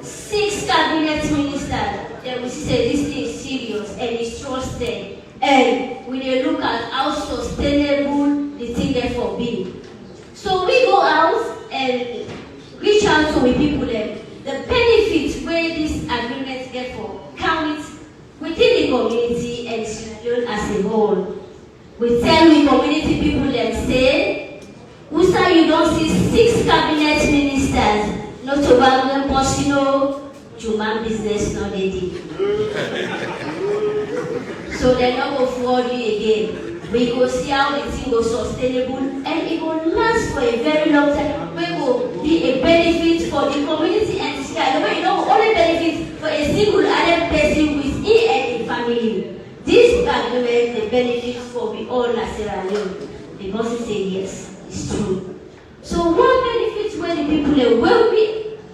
6 cabinet ministers. Then we say this thing is serious and it's trusted. And we dey look at how sustainable the thing therefore be. So we go out and reach out to the people there. The benefits where this agreement therefore count within the community and Sierra Leone as a whole. We tell the community people that say, Usa, you don't see 6 cabinet ministers, not to one personal human business, no they did. So they're not going to fraud you again. We go see how the thing goes sustainable and it will last for a very long time. We will be a benefit for the community and the sky. You know, only benefit for a single other person with in and family. This agreement, the benefit for we all as Sierra Leone. The boss say yes, it's true. So one benefit where the people will be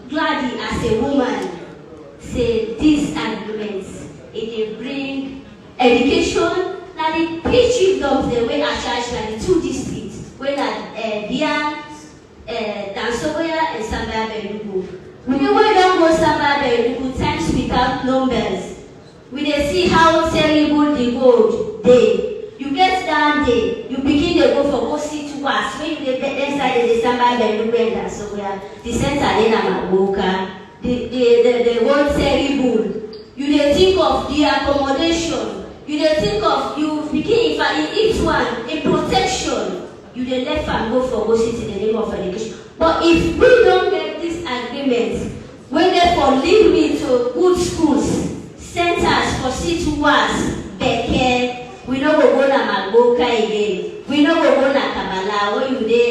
glad as a woman say these agreements, it will bring education. Now the three chiefdoms the way are charged by the 2 districts, where Bia, Dansoboya and Sambaya Belugu. We don't go Sambaya Belugu times without numbers. We dey see how terrible the road dey. You get down there, you begin to go see to us. When you get inside the Sambaya Belugu and Dansoboya, the center in Amaboka, the road terrible. You dey think of the accommodation. You dey think of you begin in each one in protection. You dey left and go sit in the name of education. But if we don't get this agreement, we therefore lead me to good schools, centers for situas, Beke, we no go na Magoka again. We no go na Kabala. Where you dey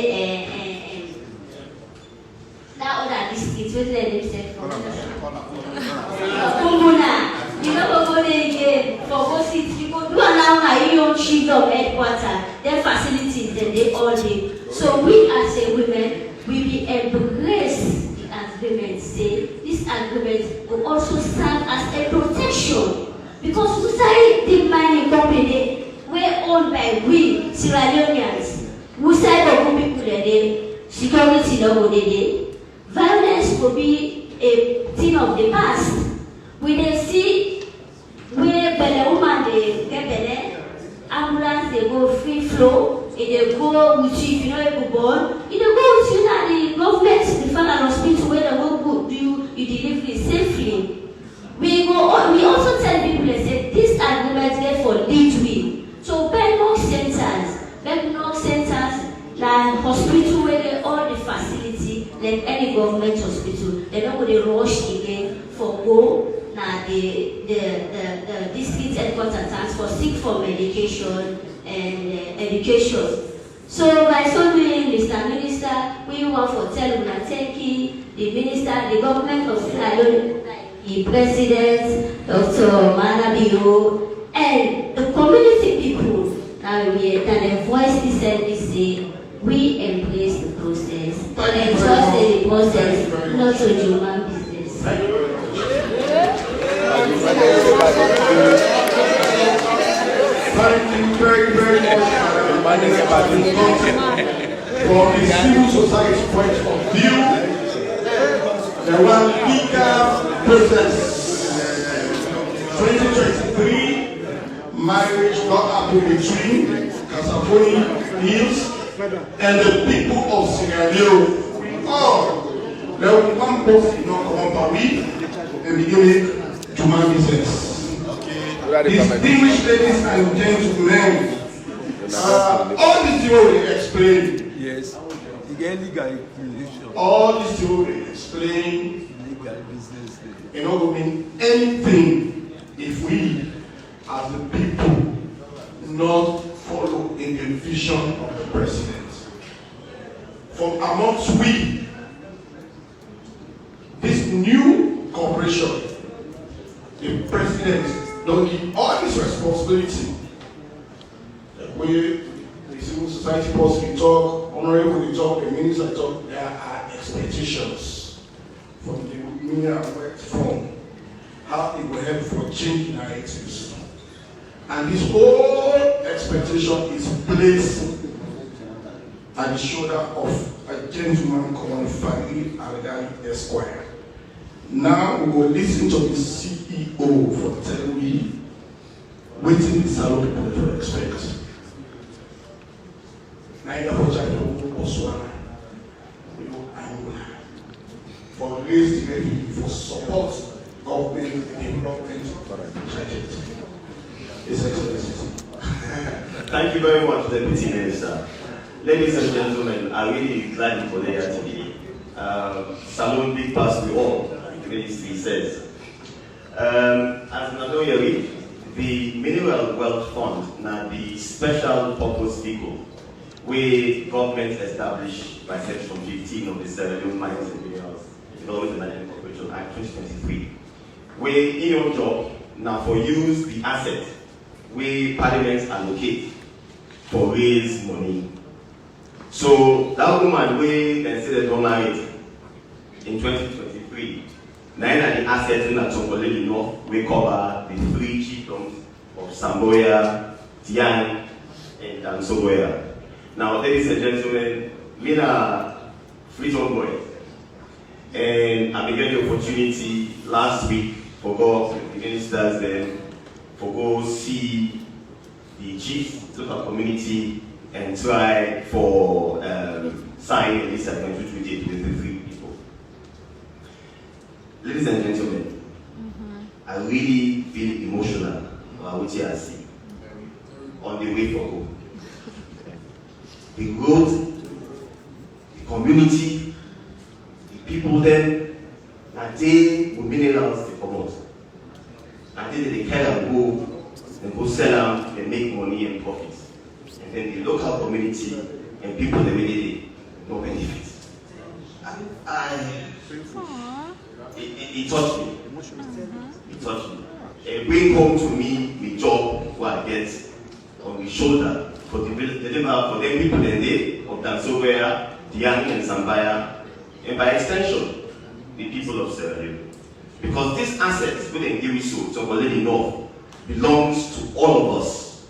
that other district, what's the name said for? Kumbuna. You no go there again for go sit. You go do allow my own chiefdom headquarters, their facilities, and they all day. So we as a women, we will embrace the agreement. Say this agreement will also serve as a protection because we say the mining company we're owned by we Sierra Leoneans. We say the people there, security no go there. Violence will be a thing of the past. We dey see where belle woman dey get belle, ambulance dey go free flow, e dey go with you if you no able born, e dey go with you na the government, the final hospital where they go do you delivery safely. We also tell people that say this agreement dey for lead we. So Bangura centers, like hospital where they all the facility, like any government hospital, they don't go dey rush again for go. Now the district headquarters stands for seek for medication and education. So by so doing, Mr. Minister, we want for tell una thank you, the minister, the government of Sierra Leone, the president, Dr. Manabio, and the community people. Now we can voice this and say we embrace the process and entrust the process, not to human business. Thank you very, very much, from the civil society point of view. There was legal process. 2023, marriage got happen between Kasafoni Hills and the people of Sierra Leone. Oh, there was one person not come up a week and beginning to my business. Distinguished ladies and gentlemen, all this thing we explain. Yes, legal inclination. All this thing we explain. Legal business. It not going to mean anything if we, as the people, not follow in the vision of the president. From amongst we, this new corporation, the president don't give all this responsibility. The way the civil society person talk, honorable we talk, the minister talk, there are expectations from the union work from how it will help for changing narratives. And this whole expectation is placed at the shoulder of a gentleman called Fali Algari Esquire. Now we will listen to the CEO for telling me waiting the salon people to expect. Neither Botswana, for raise the revenue for support government development project. His Excellency. Thank you very much, Deputy Minister. Ladies and gentlemen, I really glad for the here today. Salon big pass we all, the ministry says. As Nadoyari, the Mineral Wealth Fund, now the special purpose vehicle, we government established by Section 15 of the Sierra Leone Mines and Minerals Development and Mining Corporation Act 2023. We in your job now for use the asset we Parliament allocate for raise money. So that woman we considered married in 2023. Nine of the assets in Atongolele North we cover the 3 chiefdoms of Samboya, Tiang, and Dansoboya. Now, ladies and gentlemen, we are Freedom Boy, and I began the opportunity last week for go the ministers then for go see the chiefs, local community, and try for sign a list agreement which we did with the 3 people. Ladies and gentlemen, I really feel emotional about what I see on the way for go. The road, the community, the people then, that they will minerals they promote. And then they carry and go sell them and make money and profits. And then the local community and people they really no benefits. It touched me. It touched me. And bring home to me the job what I get on the shoulder for the deliver for them people then they of Dansoboya, Tiang and Sambaya, and by extension, the people of Sierra Leone. Because this assets within Giriso, Tongolele North, belongs to all of us,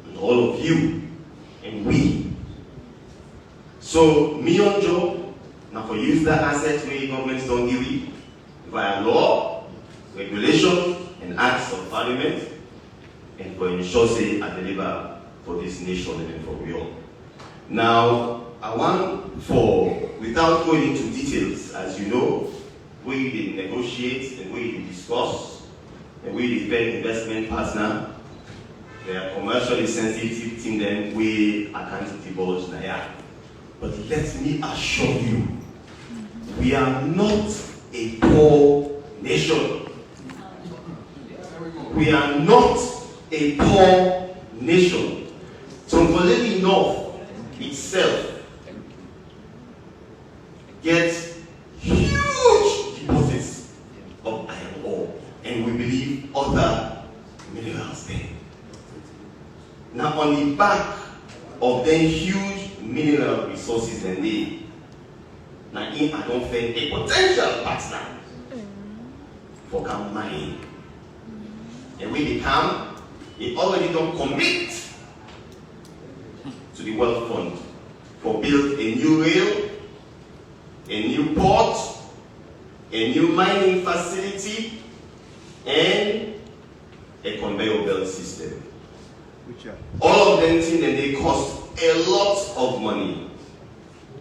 and all of you, and we. So, me on job, now for use that asset where governments don't give it, via law, regulation, and acts of parliament, and for ensure say I deliver for this nation and for we all. Now, I want for, without going into details, as you know, we did negotiate and we did discuss and we did pay investment partner. They are commercially sensitive team then we are can't divulge now. But let me assure you, we are not a poor nation. We are not a poor nation. Tongolele North itself gets huge deposits of iron ore, and we believe other minerals there. Now, on the back of the huge mineral resources and they, now I don't find a potential partner for come mine. And when they come, they already don't commit to the wealth fund for build a new rail, a new port, a new mining facility, and a conveyor belt system. All of them think that they cost a lot of money.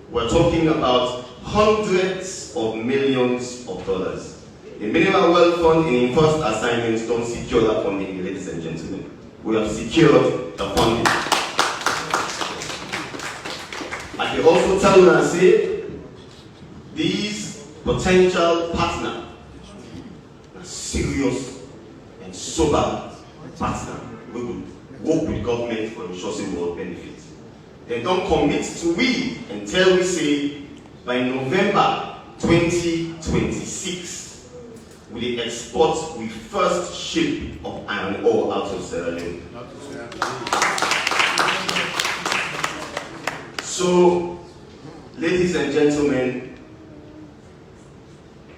We're talking about hundreds of millions of dollars. The Mineral Wealth Fund in first assignments don't secure that funding, ladies and gentlemen. We have secured the funding. I can also tell you and say, these potential partners are serious and sober partners. We will work with government for ensuring world benefits. They don't commit to we until we say by November 2026 we export the first ship of iron ore out of Sierra Leone. So, ladies and gentlemen,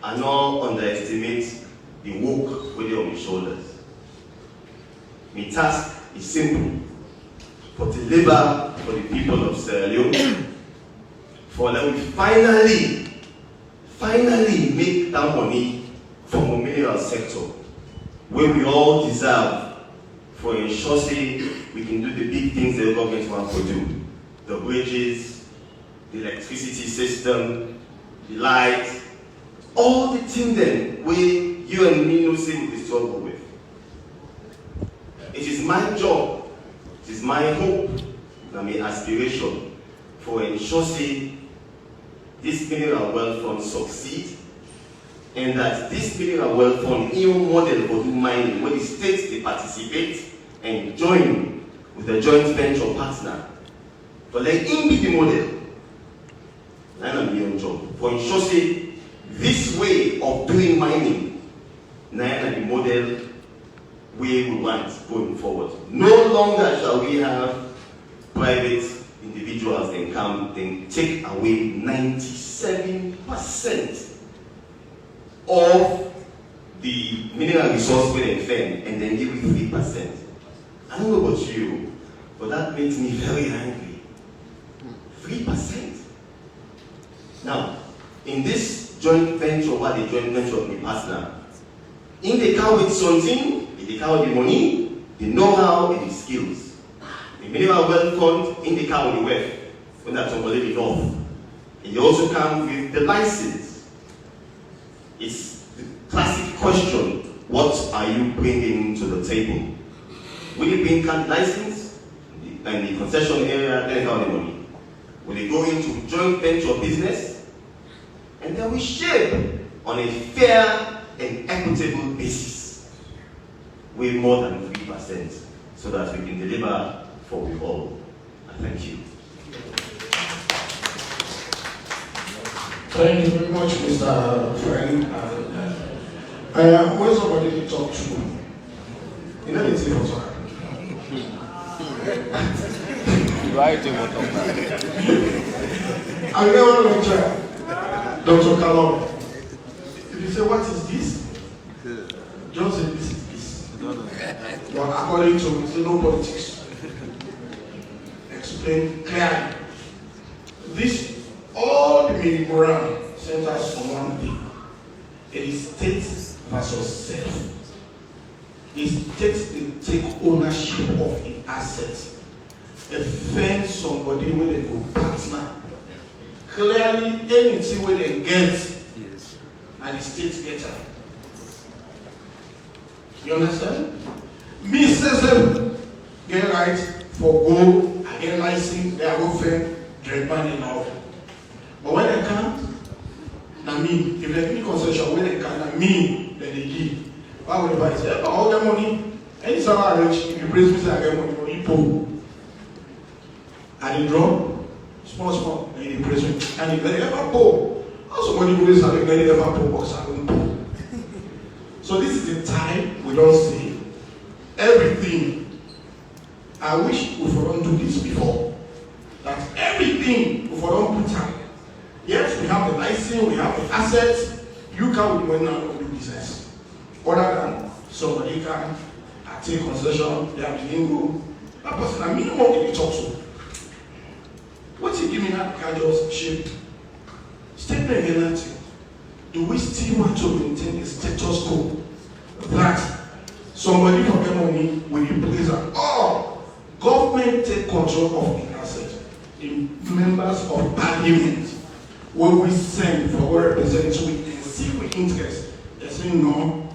I not underestimate the work with you on your shoulders. My task is simple: for deliver for the people of Sierra Leone for that we finally make that money from the mineral sector, where we all deserve for ensuring we can do the big things the government wants to do. The bridges, the electricity system, the lights, all the things then where you and me no say we struggle with. It is my job, it is my hope, and my aspiration for ensuring this mineral wealth fund succeed, and that this mineral wealth fund even model for do mining, where the states they participate and join with the joint venture partner. But let him be the model. And I'm your job for ensuring this way of doing mining, and the model we want going forward. No longer shall we have private individuals then come and take away 97% of the mineral resource we then fend and then give it 3%. I don't know about you, but that makes me very angry. 3%. Now, in this joint venture, what the joint venture of the partner, in the car with something, in the car with the money, the know-how, and the skills. The mineral wealth fund in the car with the wealth, when that's already enough. And you also come with the license. It's the classic question, what are you bringing to the table? Will you bring license and the concession area, then how the money? Will they go into joint venture business? And then we share on a fair and equitable basis with more than 3% so that we can deliver for we all. I thank you. Thank you very much, Mr. Friend. When somebody to talk to, you know, it's important. I never lecture Dr. Kalon. If you say, what is this? Just say, this is this. But according to no politics. Explain clearly. This, all the merry-go-round centers on one thing. It is state versus self. The state will take ownership of the assets. Defend somebody when they go partner. Clearly, anything when they get, and the state get it. You understand? Me says get right for go, I get license, they are go fair, dread man and all. But when they can't, now me, if they give me concession, when they can't, now me, then they give. Why would I say, all the money, any salary rich, if you praise me, say I get money for you, poor. And they drop, small, and they praise me. And if they ever poor, also money will always have a very ever poor box, I don't poor. So this is the time we don't see everything. I wish we don't do this before. That everything we don't put out. Yes, we have the license, we have the assets. You can't win now do business. Other than somebody can take concession, they have the lingo. That person, I mean, what can you talk to? What you give me that kind of shape? Statement again, do we still want to maintain the status quo that somebody for get money when you place that government take control of the asset? The members of parliament, when we send for our representatives, we can see with interest. They say no.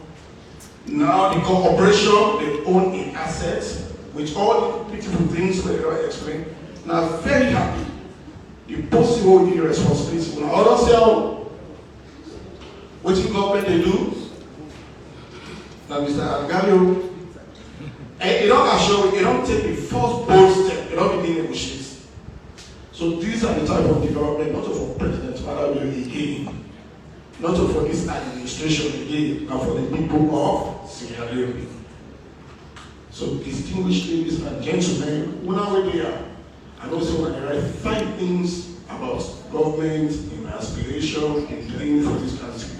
Now the corporation, they own the assets with all the beautiful things that I explained. Now very happy. The possible responsibility. When others say, what the government they do? Now Mr. Algalio, and they don't assure, they don't take the first bold step, they don't begin negotiate. So these are the type of development, not for President Malawi again, not for this administration again, and for the people of Sierra Leone. So distinguished ladies and gentlemen, when are we there? And also when I write 5 things about government in aspiration in doing for this country.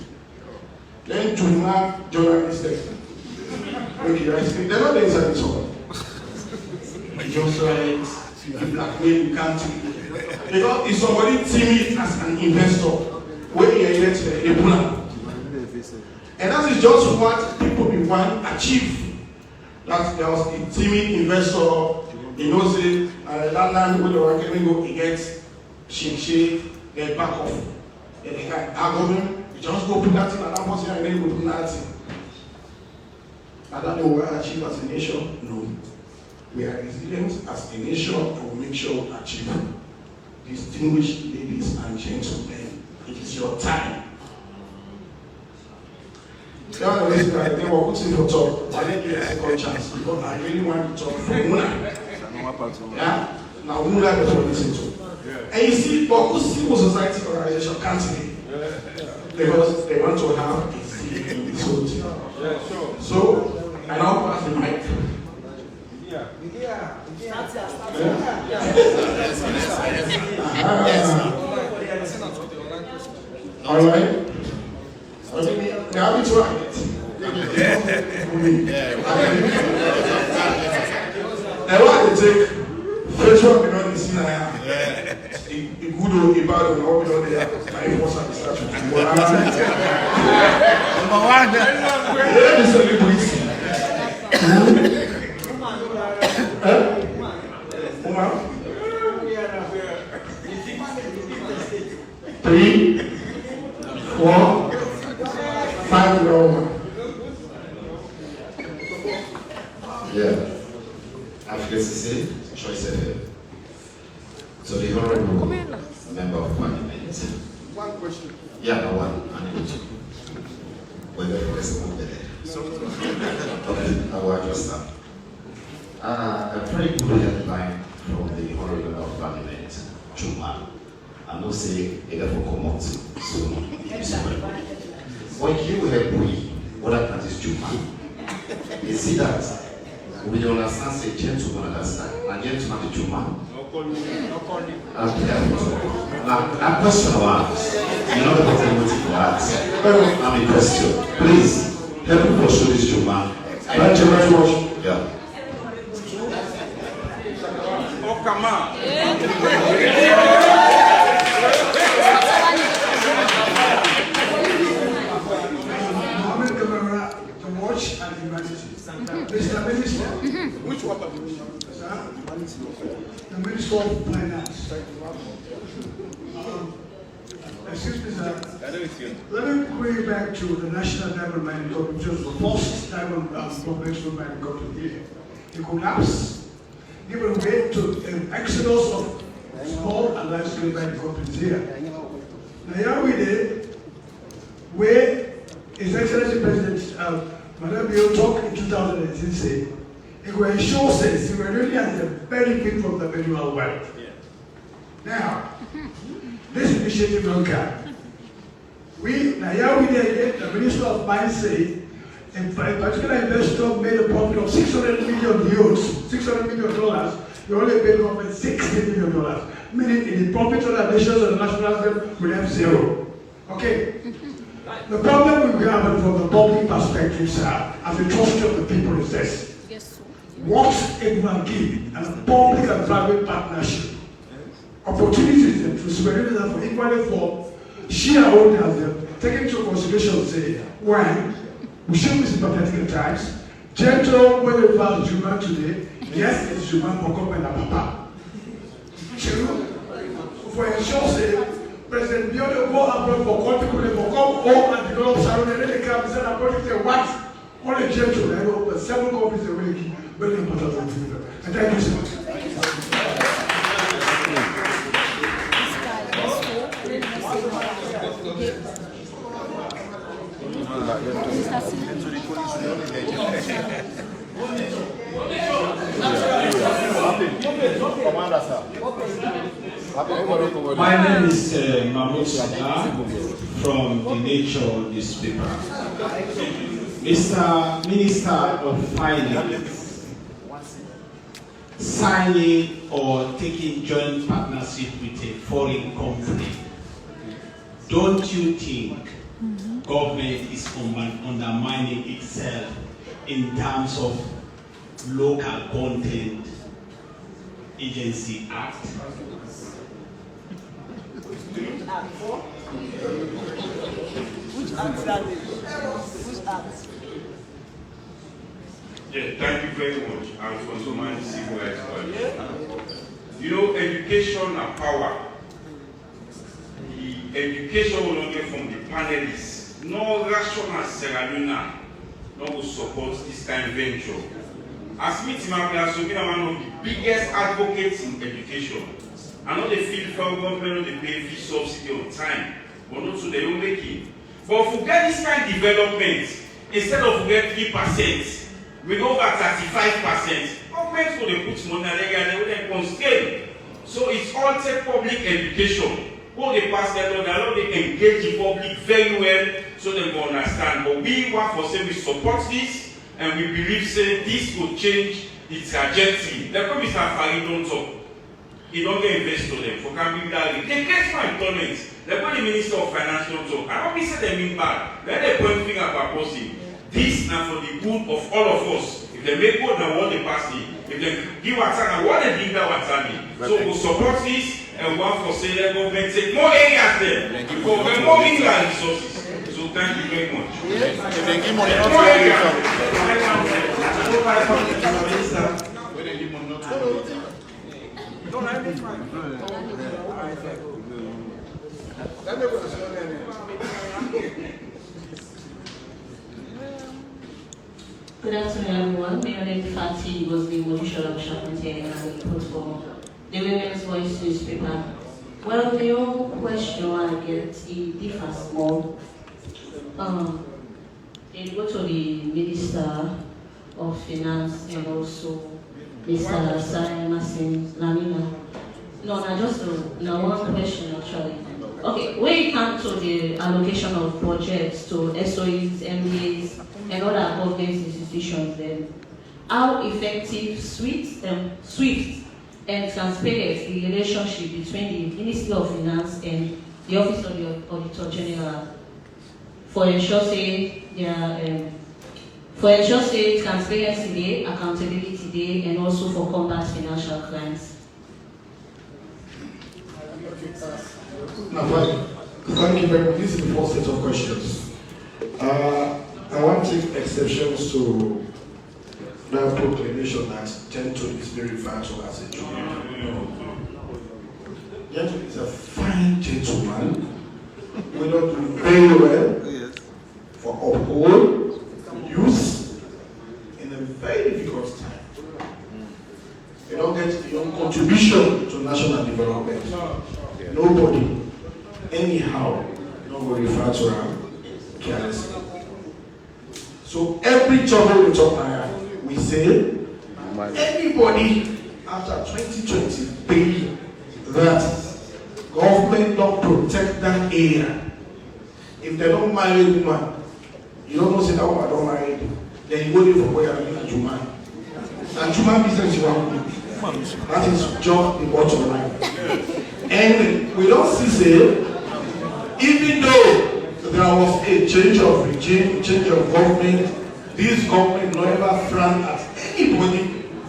Then to have journalists okay, I speak, they're not inside this one. Just write you blackmail, you can't take it. Because if somebody timid as an investor, when you get a plan. And that is just what people be want to achieve. That there was a timid investor, he knows it, that land where the work can go, he gets shake, get back off. And they can argue him, you just go put that thing and that person and then go put that thing. I don't know what we achieve as a nation. No. We are resilient as a nation to make sure we achieve. Distinguished ladies and gentlemen, it is your time. Tell the reason that they were putting for talk. I didn't get a second chance because I really want to talk for Muna. Yeah? Now Muna is what listen to. And you see, but civil society organization can't see because they want to have a seat in this whole thing. So, I now pass the mic. All right. They have it right. And what they take, first one, we don't listen. A good or a bad or we don't there. My force and distraction. Number one. Let me say, please. Three, 4, 5 Roma. Yeah. Africa CC, Choice FM. So the Honorable Member of Parliament. One question. Yeah, no one. Whether the president will be there. Okay, I will address that. A very good headline from the Honorable Member of Parliament, Juma. I'm not saying either for common, so when you help me, what I can is Juma. You see that? We don't understand, say gentleman understand, and gentleman the Juma. Now, that question was, you know the possibility for that. I'm a question. Please, help me pursue this Juma. Thank you very much. Yeah. Oh, come on. Watch and humanity. Mr. Minister, which one? Sir? The Minister of Finance. Excuse me, sir. Let me bring back to the National Diamond Mining Company, which was the first diamond conventional mining company here. It collapsed, giving way to an exodus of small and large scale mining companies here. Now, here we did, where His Excellency President Madam Bill talked in 2018 saying, it will ensure says we were really at the benefit from the mineral wealth. Yeah. Now, this initiative don't come. Now here we did, the Minister of Mines say, a particular investor made a profit of 600 million euros, $600 million, you only paid government $60 million, meaning in the profit of the nations and the national level will have zero. Okay? The problem we have from the public perspective, sir, as a trustee of the people is this. Yes. What everyone give and a public and private partnership opportunities to spread it for equally for shareholders, taking into consideration, say, one, we should be sympathetic at times. Gentle, when we pass Juma today, yes, it's Juma for government and papa. Two, for ensure, say, President Leone go abroad for country, for come home and develop Saudi, and then they come and say, I'm going to say, what? Only gentle, I know, but several companies are really very important. And thank you so much. My name is Mahmoud Sada from the Nature newspaper. Mr. Minister of Finance, signing or taking joint partnership with a foreign company, don't you think government is undermining itself in terms of local content Agency Act. Which act are they? Which act? Yeah, thank you very much. I'm Fantamadi, civil rights lawyer. You know, education and power. The education will not get from the panelists. No rational Sierra Leone no will support this kind of venture. As me, Timothy, has been one of the biggest advocates in education. I know they feel federal government, they pay fee subsidy on time, but not to their own making. But if we get this kind of development, instead of get 3%, we go back 35%. Government will put money on there and they will then constrain. So it's all take public education. All they pass their law, they allow they engage the public very well so they will understand. But we want for say we support this and we believe say this will change the trajectory. The Mr. Farid don't talk. He don't get invested them for camping that. They get for employment. They put the Minister of Finance don't talk. I don't say they mean bad. Let them point finger at proposing. This now for the good of all of us. If they make good now what they pass it. If they give a time what they give that one. So we'll support this and want for say the government take more areas there. For more mineral resources. So thank you very much. If they give money not More to areas. Good afternoon, everyone. My name is Fati was the Modishal of Shakunte and I put for the Women's Voice newspaper. Well, the whole question I get, it differs more. They go to the Minister of Finance and also Mr. Sai Masin Lamina. No, not just one question actually. Okay, when it comes to the allocation of budgets to SOEs, MBAs, and other government institutions, then how effective, swift, and transparent the relationship between the Ministry of Finance and the Office of the Auditor General for ensure transparency day, accountability day, and also for combat financial crimes. Now, thank you very much. This is the first set of questions. I want to take exceptions to that proclamation that Gentile is being referred to as a junior. Gentile is a fine gentleman. We don't do very well for uphold, use in a very difficult time. You don't get your contribution to national development. Nobody, anyhow, nobody refer to her carelessly. So every trouble we talk about, we say, anybody after 2023 that government don't protect that area, if they don't marry a woman, you don't know say that woman don't marry, then you go there for where you're doing a Juma. And Juma business you want to do. That is just the bottom line. And we don't see say, even though there was a change of regime, change of government, this government never frowned at anybody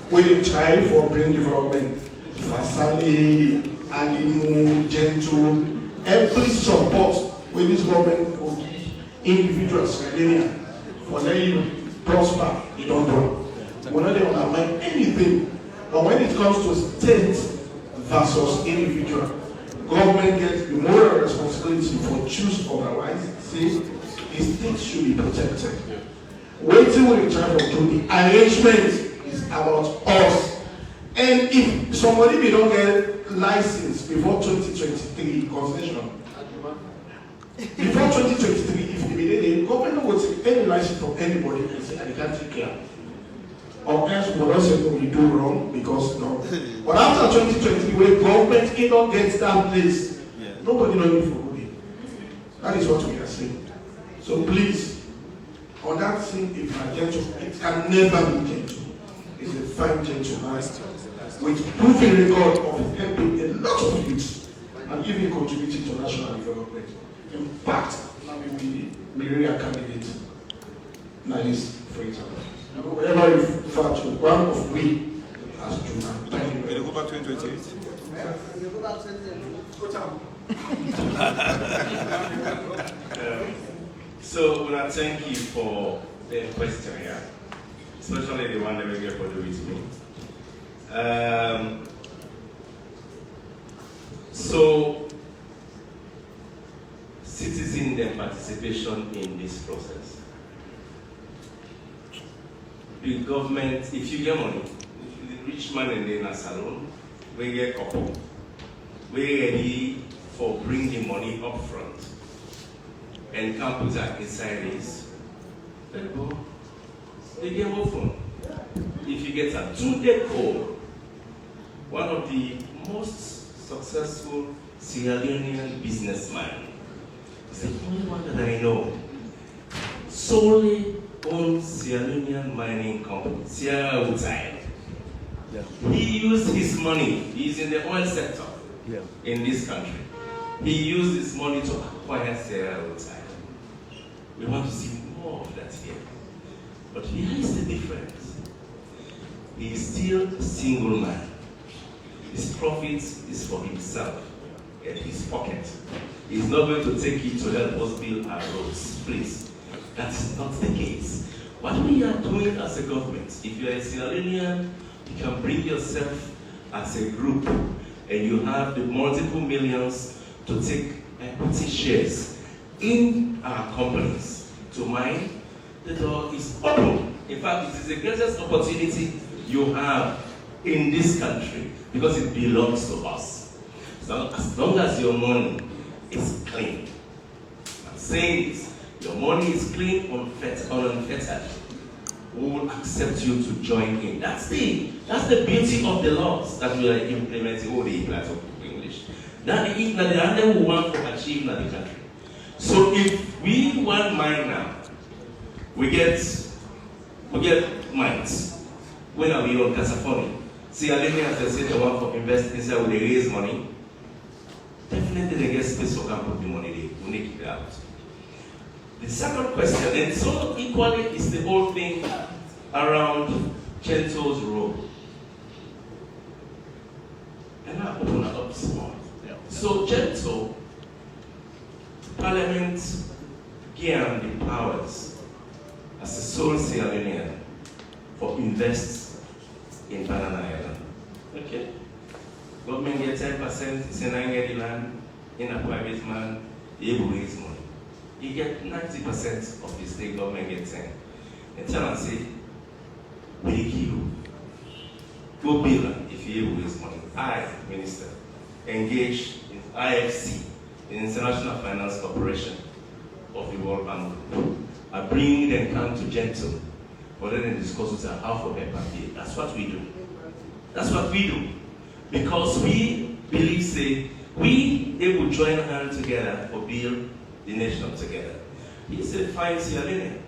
when they try for brain development. Fasali, Alimu, Gentle, every support when this government will give individuals for them to prosper, they don't do. We're not able to undermine anything. But when it comes to state versus individual, government gets the moral responsibility for choose otherwise. See, the state should be protected. Waiting with the child to the arrangement is about us. And if somebody may not get license before 2023 concession, before 2023, if the government will take any license from anybody and say, I can't take care. Or else we will not say we do wrong because no. But after 2023, when government cannot get that place, nobody knows for good. That is what we are saying. So please, on that thing, if you are gentle, it can never be gentle. It's a fine gentleman with proven record of helping a lot of youth and even contributing to national development. In fact, now we be a candidate. Now is for example. Whenever you refer to one of we as Juma, thank you very much. October 2028. So, I thank you for the question here, especially the one that we get for the with me. So, citizen their participation in this process. The government, if you get money, if the rich man and then a salon, we get couple. We're ready for bringing money up front and can put that inside this. Let go. They get more fun. If you get a 2-day call, one of the most successful Sierra Leonean businessman, is the only one that I know, solely owns Sierra Leonean mining company, Sierra Leone. Yeah. He used his money, he's in the oil sector in this country. He used his money to acquire Sierra Leone. We want to see more of that here. But here is the difference. He is still a single man. His profits is for himself and his pocket. He's not going to take it to help us build our roads, please. That is not the case. What we are doing as a government, if you are a Sierra Leonean, you can bring yourself as a group and you have the multiple millions to take equity shares in our companies to mine. The door is open. In fact, it is the greatest opportunity you have in this country because it belongs to us. So as long as your money is clean, I'm saying this, your money is clean, unfettered, we will accept you to join in. That's the beauty of the laws that we are implementing. Oh, the platform English. That's the other we want to achieve in the country. So if we want mine now, we get mines. When are we on California? See, I as they say they want to invest inside when they raise money. Definitely they get space for can put the money there. We need it out. The second question, and so equally is the whole thing around Gento's role. And I open it up small. So Gento, Parliament gave him the powers as a sole Sierra Leonean for invest in Banana Island. Okay? Government get 10%, it's an get the land in a private man, he will raise money. You get 90% of the state government gets 10. And tell and say, we you. Go bill if you will raise money. I, Minister, engage in IFC, the International Finance Corporation of the World Bank Group. I bring them come to Gento for them to discuss with them how for paper bill. That's what we do. That's what we do. Because we believe, say, we will join hands together for build the nation together. He's a fine Sierra Leonean.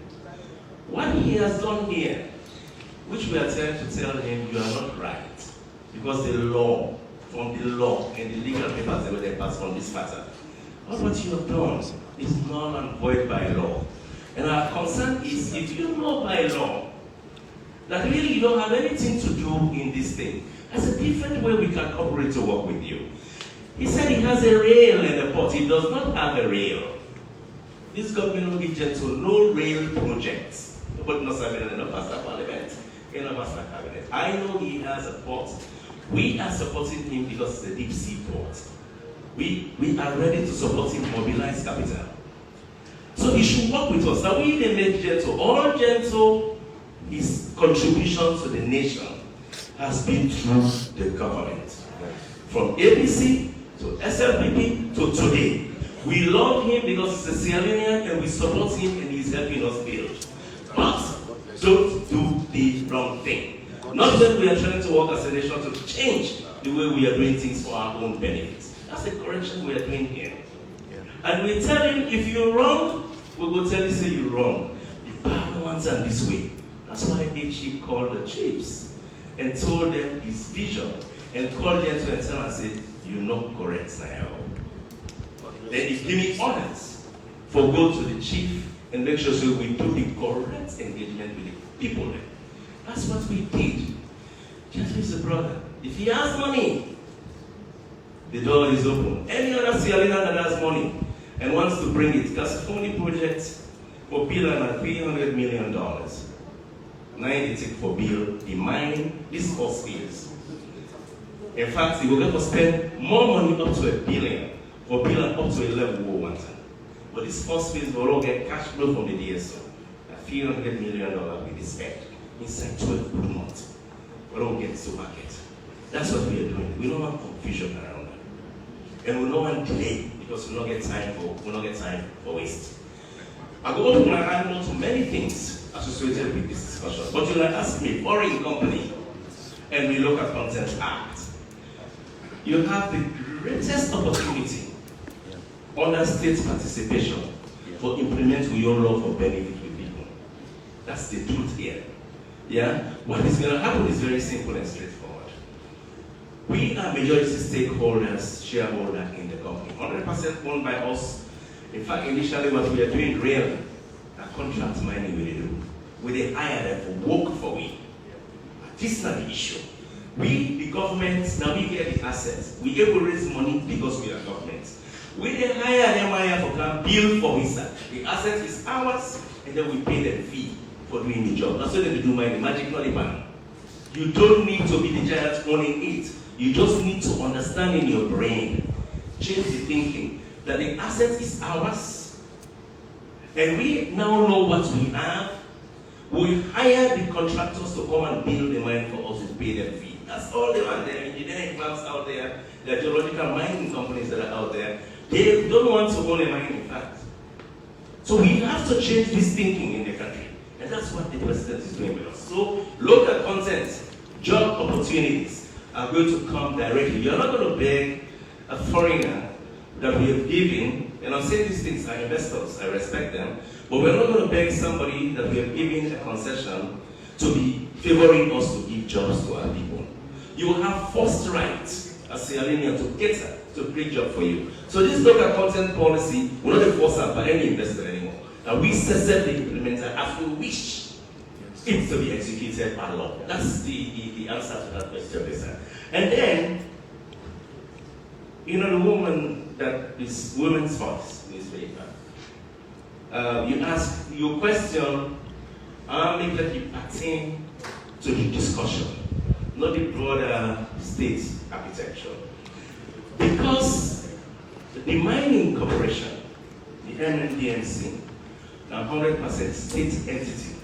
What he has done here, which we are trying to tell him, you are not right. Because the law, from the law and the legal papers that were passed on this matter, all what you have done is null and void by law. And our concern is if you know by law that really you don't have anything to do in this thing, there's a different way we can cooperate to work with you. He said he has a rail in the port. He does not have a rail. This government will give Gento no rail projects. But not having enough master parliament, enough master cabinet. I know he has a port. We are supporting him because it's a deep sea port. We are ready to support him, mobilize capital. So he should work with us. Now we make Gento. All Gento, his contribution to the nation has been through the government. From ABC to SLPP to today. We love him because he's a Sierra Leonean and we support him and he's helping us build. But don't do the wrong thing. Not that we are trying to work as a nation to change the way we are doing things for our own benefits. That's the correction we are doing here. And we tell him, if you're wrong, we will tell you, say you're wrong. The power wants them this way. That's why HE called the chiefs and told them his vision and called them to tell and said, you're not correct now. Then he gave me orders for go to the chief and make sure so we do the correct engagement with the people there. That's what we did. Just as a brother. If he has money, the door is open. Any other Sierra Leonean that has money and wants to bring it, because the only project for bill and $300 million. Now they take for bill the mining, these 4 spheres. In fact, they will get to spend more money up to $1 billion for bill and up to a level one time. But these 4 spheres will all get cash flow from the DSO. $300 million will be spent inside 12 good months. We don't get to market. That's what we are doing. We don't want confusion around that. And we don't want delay because we don't get time for waste. I go to my handle to many things associated with this discussion. But you like ask me, foreign company, and we look at Content Act. You have the greatest opportunity under state participation for implementing your law for benefit with people. That's the truth here. Yeah? What is going to happen is very simple and straightforward. We are majority stakeholders, shareholder in the company. 100% owned by us. In fact, initially what we are doing really, a contract mining we do. We hire them for work for we. This is not the issue. We, the government, now we get the assets. We able to raise money because we are government. We then hire them for can bill for his. The asset is ours, and then we pay them fee for doing the job. That's what they do mining. Magic not even. You don't need to be the giant owning it. You just need to understand in your brain, change the thinking that the asset is ours, and we now know what we have. We hire the contractors to come and build the mine for us to pay them fee. That's all they want. There are engineering firms out there, there are geological mining companies that are out there. They don't want to own a mine, in fact. So we have to change this thinking in the country, and that's what the president is doing with us. So local content, job opportunities are going to come directly. You're not going to beg a foreigner that we have given, and I'm saying these things are investors, I respect them, but we're not going to beg somebody that we have given a concession to be favoring us to give jobs to our people. You will have first right as Sierra Leonean to cater to create job for you. So this local content policy will not be forced out by any investor anymore. And we successfully implement it as we wish it to be executed by law. That's the answer to that question, listen. And then, you know, the woman that is Women's Voice newspaper. You ask your question, make that you pertain to the discussion, not the broader state architecture. Because the mining corporation, the MNDMC, now 100% state entity,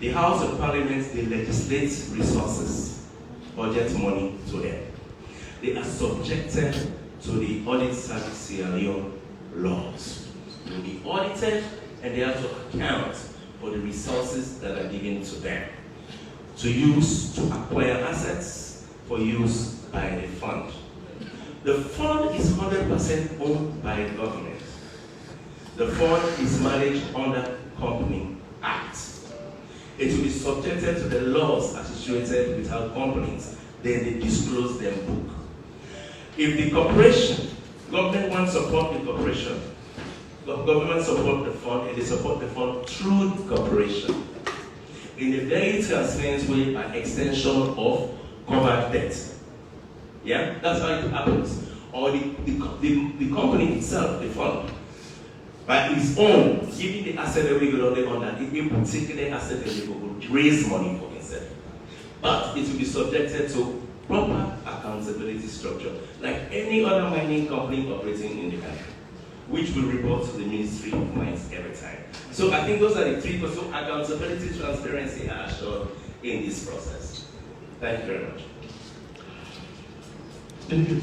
the House of Parliament, they legislate resources, budget money to them. They are subjected to the Audit Service Sierra Leone laws. They will be audited and they have to account for the resources that are given to them to use to acquire assets for use by the fund. The fund is 100% owned by the government. The fund is managed under Company Act. It will be subjected to the laws associated with our companies. Then they disclose their book. If the corporation, government wants to support the corporation, the government support the fund, and they support the fund through the corporation in a very transparent way by extension of covered debt. Yeah, that's how it happens. Or the company itself, the fund, by its own, giving the asset every good on that, it will take the asset and it will raise money for itself. But it will be subjected to proper accountability structure, like any other mining company operating in the country, which will report to the Ministry of Mines every time. So I think those are the three questions. So accountability, transparency are assured in this process. Thank you very much. Thank you.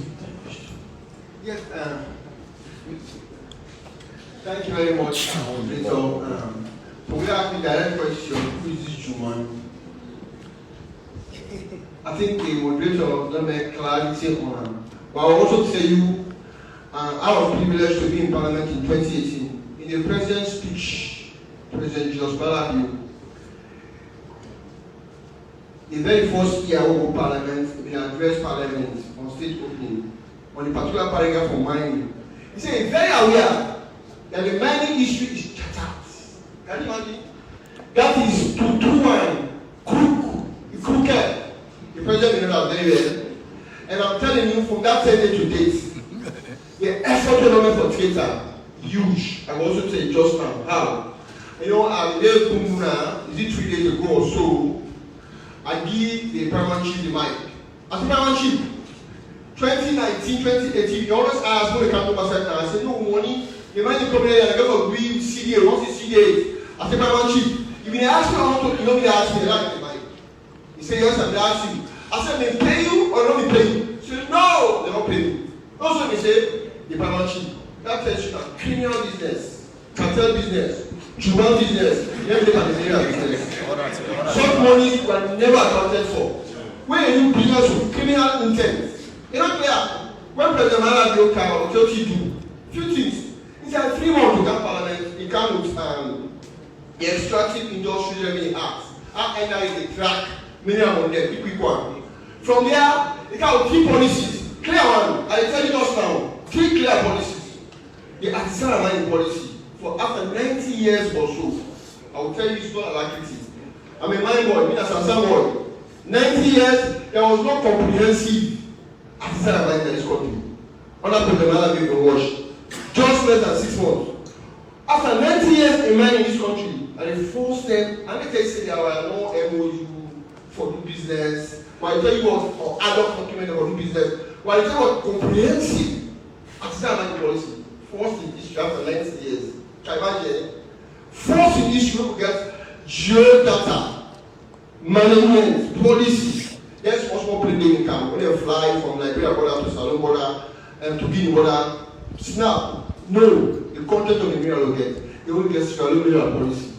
Yes, thank you very much. So we have the direct question, who is this Juman? I think the moderator don't make clarity on. But I also tell you, I was privileged to be in Parliament in 2018. In the President's speech, President Jos Balabio, the very first year of Parliament, we addressed Parliament on state opening, on the particular paragraph on mining. He said, he's very aware that the mining issue is chattered. Can you imagine? That is to do and crooked. The President them very well. And I'm telling you, from that 10 days to date, the effort element for theater, huge. I will also say just now. How? You know, I did Bangura, is it 3 days ago or so, I give the paramount chief the mic. As a paramount chief, 2019, 2018, you always ask when they come to my center, I say, no money, the money come here, and I go for green CDA, what's the CDA? As a paramount chief, if you ask me how to, you know me, ask me, like the mic. He said, yes, I'm asking you. I said, they pay you or don't they pay you? He said, no, they don't pay you. Also, they say, the paramount chief. That tells you that criminal business, cartel business, juvenile business, everything can be business. Short money were never accounted for. When you do business with criminal intent, you know clear. When President Ahmed will tell you do few things. He said 3 months to come parliament, he come with the Extractive Industry Revenue Act. And the track minimum on them, quick one. From there, they can keep policies. Clear one. I tell you just now, 3 clear policies. The artisanal mining policy for after 90 years or so. I will tell you it's not alacrity. I'm a mine boy, I'm a Samsung boy. 90 years, there was no comprehensive artisanal mining in this country. Under President Ahmed will watch. Just less than 6 months. After 90 years in mining in this country, and the first step, and they say there were no MOU for do business. When I tell you what, or ad hoc document for do business, when I tell you what, comprehensive artisanal mining policy. Forced in issue after 90 years. Can you imagine? Forced in issue, we get geodata, management, policy. There's much more plain income. When they fly from Nigeria border to Salon border and to Guinea border, snap. No, the content of the mirror will get. They will get Salon policy.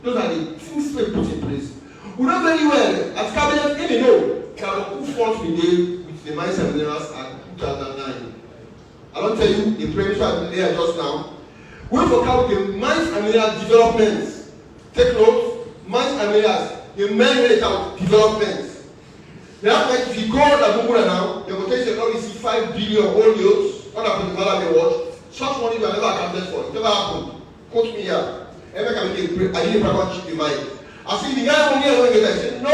Those are the things they put in place. We know very well, as cabinet, even know, who fought the day with the Mines and Minerals Act 2009. I don't tell you the premise I there just now. We look at the mines and minerals development. Take note, mines and minerals, the main rate of development. Now, like if you go to Bangura now, you're going to say, oh, you see 5 billion old yields, on a particular they watch. Such money were never accounted for. It never happened. Quote me here. I didn't private check the mine. I see the guy from here when he said, no,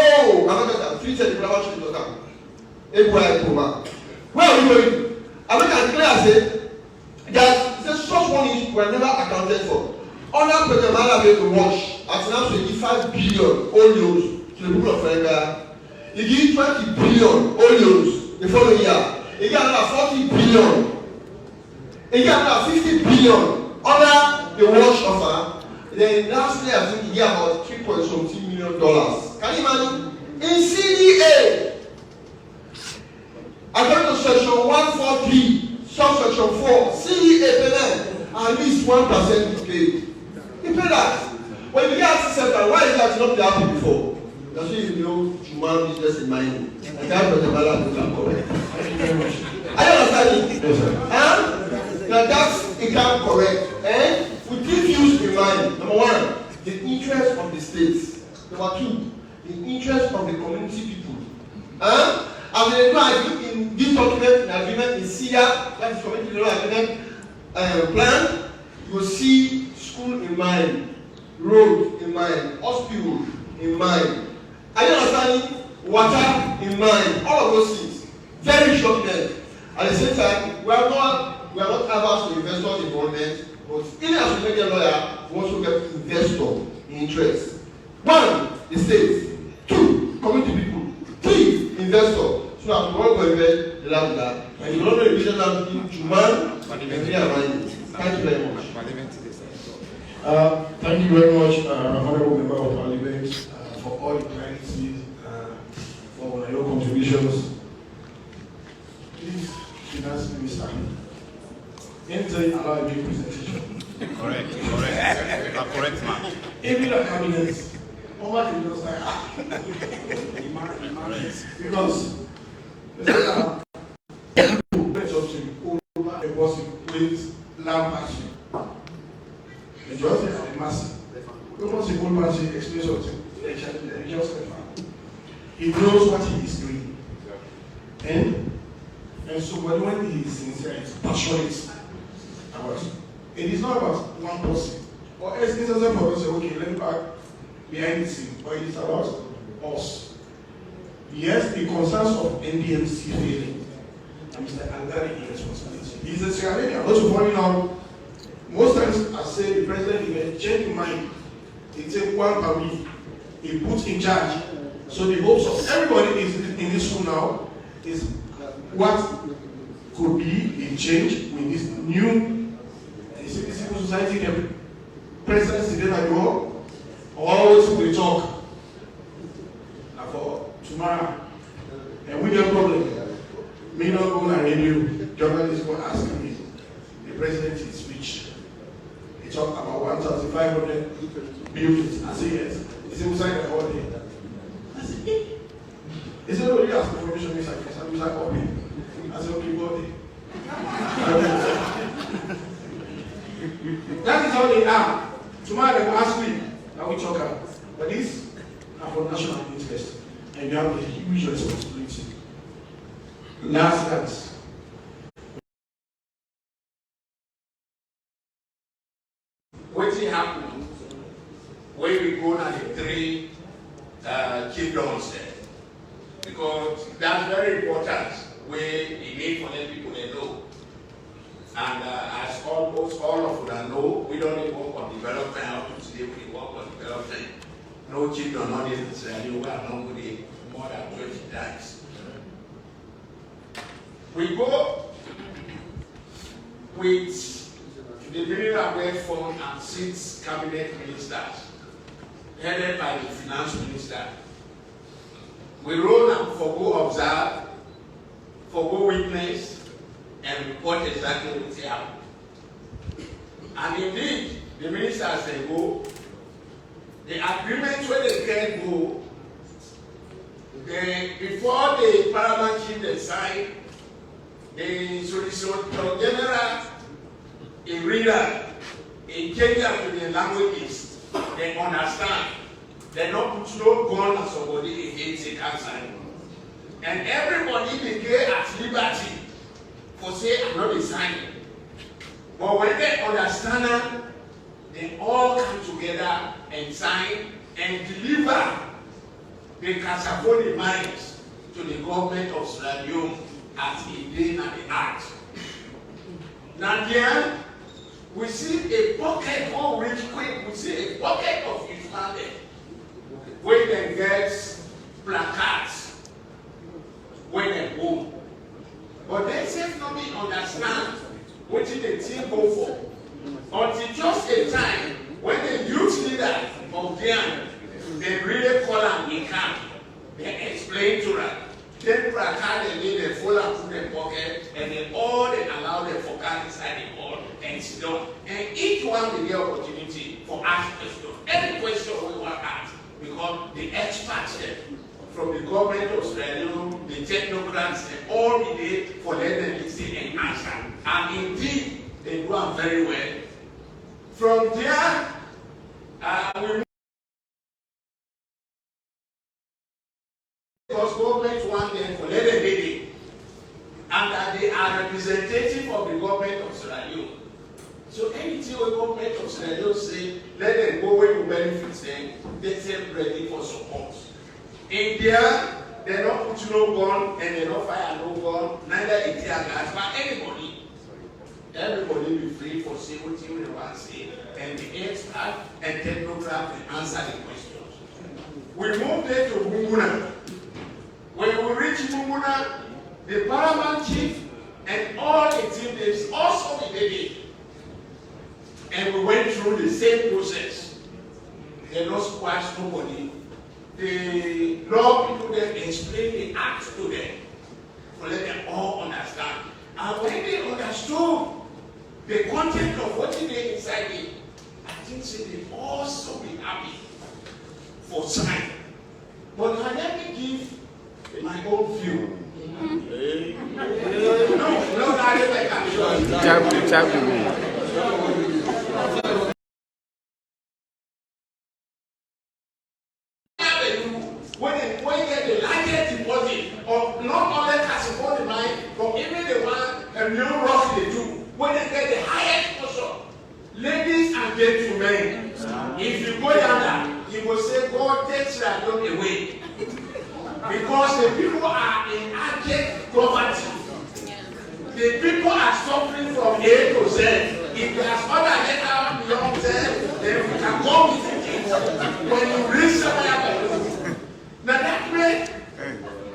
I'm not going to treat the private check to come. Where are we going? I make it clear, I say, that such money were never accounted for. Under President Ahmed to watch, as now to give 5 billion old loans to the people of Nigeria. He give 20 billion old loans the following year. He give another 40 billion. He give another 50 billion under the watch offer. Then last year, I think he gave about $3.something million. Can you imagine? In CDA. According to section 143, subsection 4, CEA payment, at least 1% is paid. You pay that. When you get accepted, why is that not happened before? That's why you know human business in mining. And that was the balance of correct. Thank you very much. Are you understanding? Yes, sir. And now that's it can correct. And we keep use in mind. Number 1, the interest of the states. Number 2, the interest of the community people. And they do in this document, in agreement in Syria, that is community agreement plan, you will see school in mind, road in mind, hospital in mind. Are you understanding? Water in mind, all of those things. Very short term. At the same time, we are not averse to investors' involvement, but even as a media lawyer, we also get investor interest. 1, the state. 2, community people. 3, investor. So that we all go invest the land that. And you don't know the business land in Juman and we are mining. Thank you very much. Thank you very much, Honorable Member of Parliament, for all the kindness, for your contributions. Please, Finance Minister, enter allow a big presentation. Correct. Correct, ma'am. Even the cabinet, Omar can just like, because it was with land patching. The just have a massive. We want to go patching explain something. He knows what he is doing. And so when he is sincere, he's passionate about it. It is not about one person. Or else it's a person say, okay, let me back behind the scene. But it is about us. Yes, the concerns of NDMC failing. And Mr. Angari irresponsibility. He's a Sierra Leonean. What you pointing out, most times I say the president will change his mind. He take one per week. He puts in charge. So the hopes of everybody is in this room now is what could be a change with this new civil society. The president is there at the hall. Always we talk. Now for tomorrow, and we have a problem. Me not go on radio. Journalists go ask me. The president is speech. He talk about 1,500 buildings. I say yes. He said we sign the whole day. I said eh. He said, oh, you ask for permission, Mr. President. We sign all day. I said, okay, go there. That is how they are. Tomorrow they will ask me, now we talk about. But these are for national interest. And you have a huge responsibility. Last chance. What happened when we go to the three kingdoms there? Because that's very important where you need for them people to know. And as almost all of them know, we don't even work on development. How to today we work on development. No kingdom, not necessarily, we are not going more than 20 times. We go with the Minister of Wealth Fund and 6 cabinet ministers, headed by the finance minister. We roll and forgo observe, forgo witness, and report exactly what happened. And indeed, the ministers they go, the agreement where they can go, before the Paramount Chief they sign, the Solicitor General in reader, in change to the languages, they understand. They don't put no gun on somebody against a cancer. And everybody became at liberty for say I'm not signing. But when they understand, they all come together and sign and deliver the Casaboni mines to the government of Sierra Leone as a day and the act. Now there, we see a pocket of rich quick, we see a pocket of his money where they get placards when they go. But they say nobody understand what they think go for. Until just a time when the youth leader of them, they really call them in camp, they explain to them. Then placard they need they full and put in pocket and they all they allow them for car inside the hall and sit down. And each one will get opportunity for ask question. Any question we want to ask. Because the experts from the government of Sierra Leone, the technocrats, they all be there for them to listen and answer. And indeed, they do it very well. From there, we move because government want them for let them be and that they are representative of the government of Sierra Leone. So anything the government of Sierra Leone say, let them go where you benefit them, they say ready for support. In there, they don't put no gun and they don't fire no gun, neither a tear gas, but anybody. Everybody be free for say what you want to say, and the expert and technocrat will answer the questions. We move there to Bangura. When we reach Bangura, the Paramount Chief and all the team they also be ready. And we went through the same process. They don't squash nobody. The law people then explain the act to them to let them all understand. And when they understood the content of what they inside it, I think they also be happy for time. But let me give my own view. No, I don't when you get the largest deposit of not only Casaboni mine, but even the one a new rock they do, when they get the highest portion. Ladies and gentlemen, if you go down there, you will say, God takes that dog away. Because the people are in abject poverty. The people are suffering from A to Z. If there's other letter beyond Z, then we can go with it. When you reach somewhere, now that way,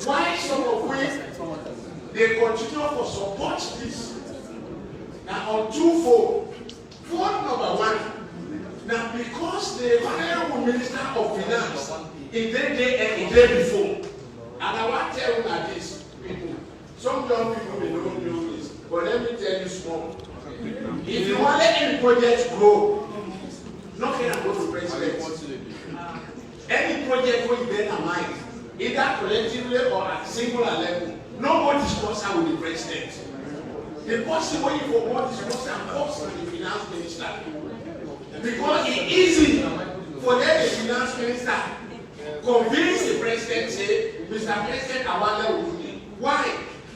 why some of we they continue to support this? Now on twofold. Fold number one. Now because the Honorable Minister of Finance is there and day before, and I want to tell you like this, people. Some young people may not know this, but let me tell you small. If you want to let any project grow, not going to go to president. Any project where you get a mind, either collectively or at singular level, nobody discuss her with the president. The person when you forward discuss her comes to the finance minister. Because it's easy for them, the finance minister, convince the president, say, Mr. President, I want to do it. Why?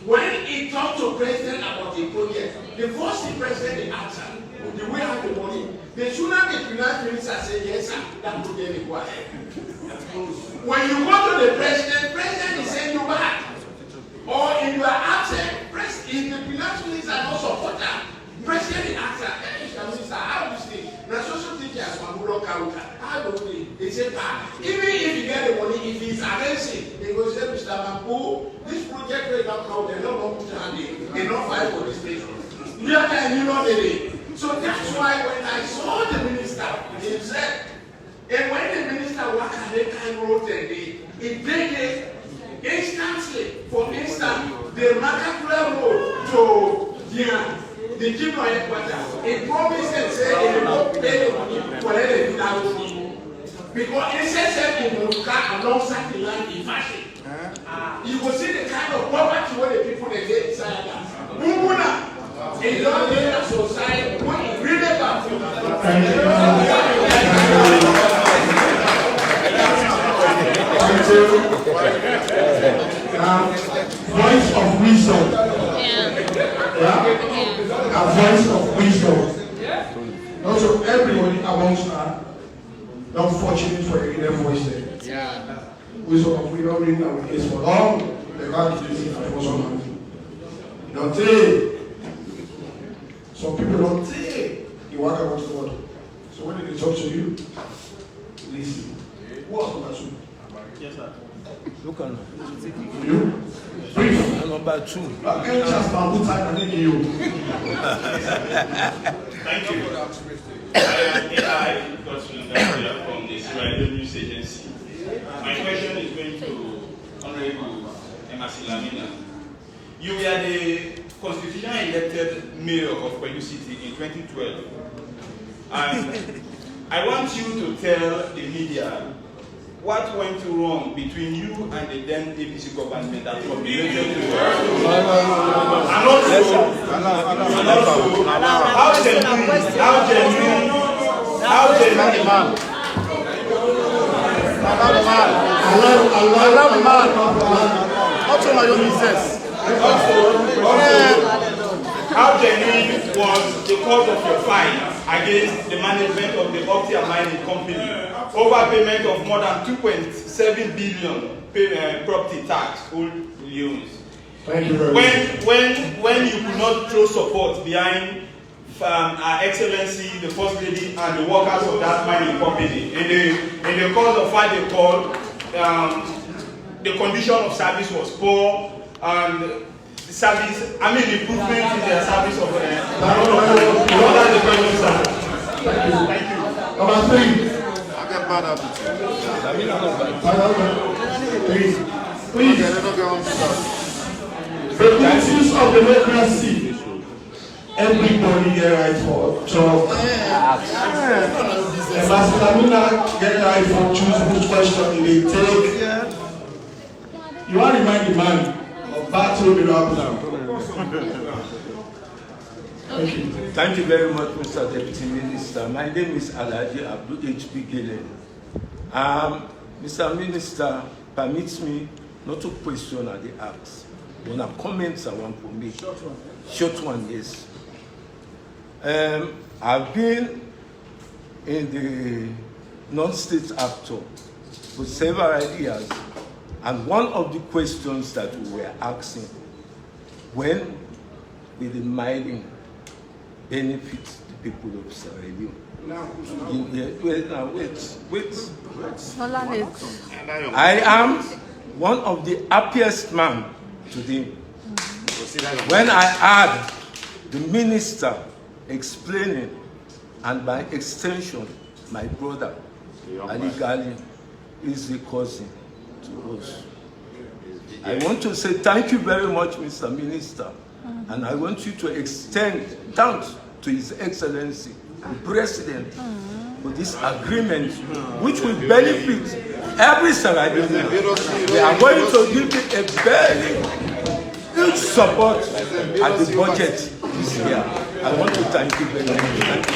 When he talked to president about the project, the first thing president answer, the way I have the money, the sooner the finance minister say yes, sir, that project will go ahead. When you go to the president will send you back. Or if you are absent, if the finance minister not support that, president will answer, hey, Mr. Minister, how do you stay? Now, social teachers, Bangura counter, how do we? They say, even if you get the money, if it's against it, they go say, Mr. Bangura, this project will not come, they're not going to put hand in, they're not fight for this station. You are telling you know the so that's why when I saw the minister himself, and when the minister worked at that kind of road, he did it instantly. For instance, the Makakula road to Dian, the Jimmy headquarters, he promised and said he will pay the money for they do that money. Because he said in Muruka alongside the land in fashion. You will see the kind of poverty where the people they get inside that. Bungura, in your data society, what is really bad for voice of wisdom. Yeah? A voice of wisdom. Also, everybody amongst us, not fortunate for a voice there. Yeah. Wisdom of we don't mean that we case for long, the God is using for someone. You don't say. Some people don't say. You walk about God. So when they talk to you, listen. What's number two? Yes, sir. Look on you. Brief. Number two. I can't just bamboo time and you. Thank you. I got from the Sierra News Agency. My question is going to Honorable Lamina. You were the constitutionally elected mayor of Kwedu City in 2012. And I want you to tell the media what went wrong between you and the then ABC government that was related to you. And also, how genuine how genuine was the cause of your fight against the management of the Optia Mining Company? Overpayment of more than 2.7 billion property tax, old Leone. Thank you very much. When you could not throw support behind Her Excellency, the First Lady, and the workers of that mining company, in the course of what they called the condition of service was poor, and the service, improvement in their service of that's the question, sir. Thank you. Number three. Please. The principles of democracy. Everybody get right for job. Ambassador Lamina get right for choose which question they take. You want to remind the man of battle without now. Thank you. Thank you very much, Mr. Deputy Minister. My name is Alhaji Abdul H.P. Gele. Mr. Minister, permits me not to question at the acts. When I comments I want to make. Short one, yes. I've been in the non-state actor for several years, And one of the questions that we were asking, when will the mining benefit the people of Sierra Leone? Wait. I am one of the happiest man today. When I heard the minister explaining, and by extension, my brother, Ali Gali, is the cousin to us. I want to say thank you very much, Mr. Minister, and I want you to extend thanks to His Excellency, the President, for this agreement, which will benefit every Sierra Leonean. We are going to give it a very huge support at the budget this year. I want to thank you very much. Thank you very much.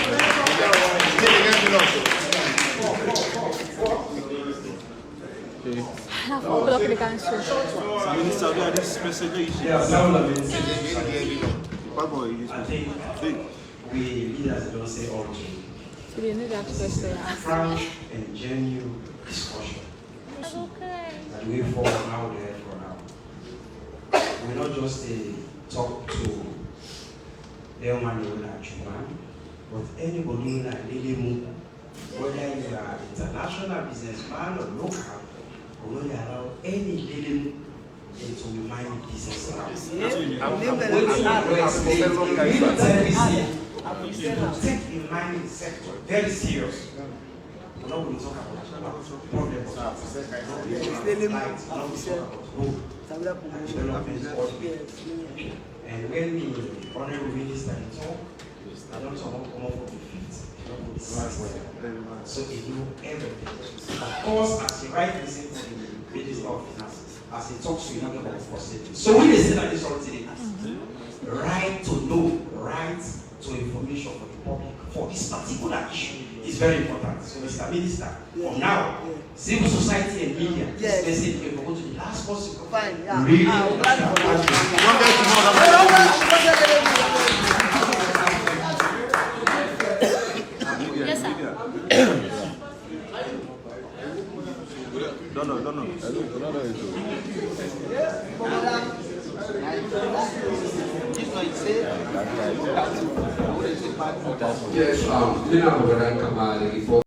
I think we leaders don't say all things. Frank and genuine discussion. That we for now, there for now. We not just talk to Leone, but anybody in a daily move, whether you are international businessman or local, or whether you allow any daily move into the mining business. Take the mining sector very serious. We're not going to talk about problems. And when the honorable minister talk, I don't talk about come up with the feet, so they do everything. Of course, as the right reason for the Minister of Finance, as he talks to you, not about proceeding. So when they say that this all today, right to know, right to information for the public for this particular issue is very important. So, Mr. Minister, from now, civil society and media, this message can go to the last possible. Fine, yeah. Really? Yes, sir. Yes,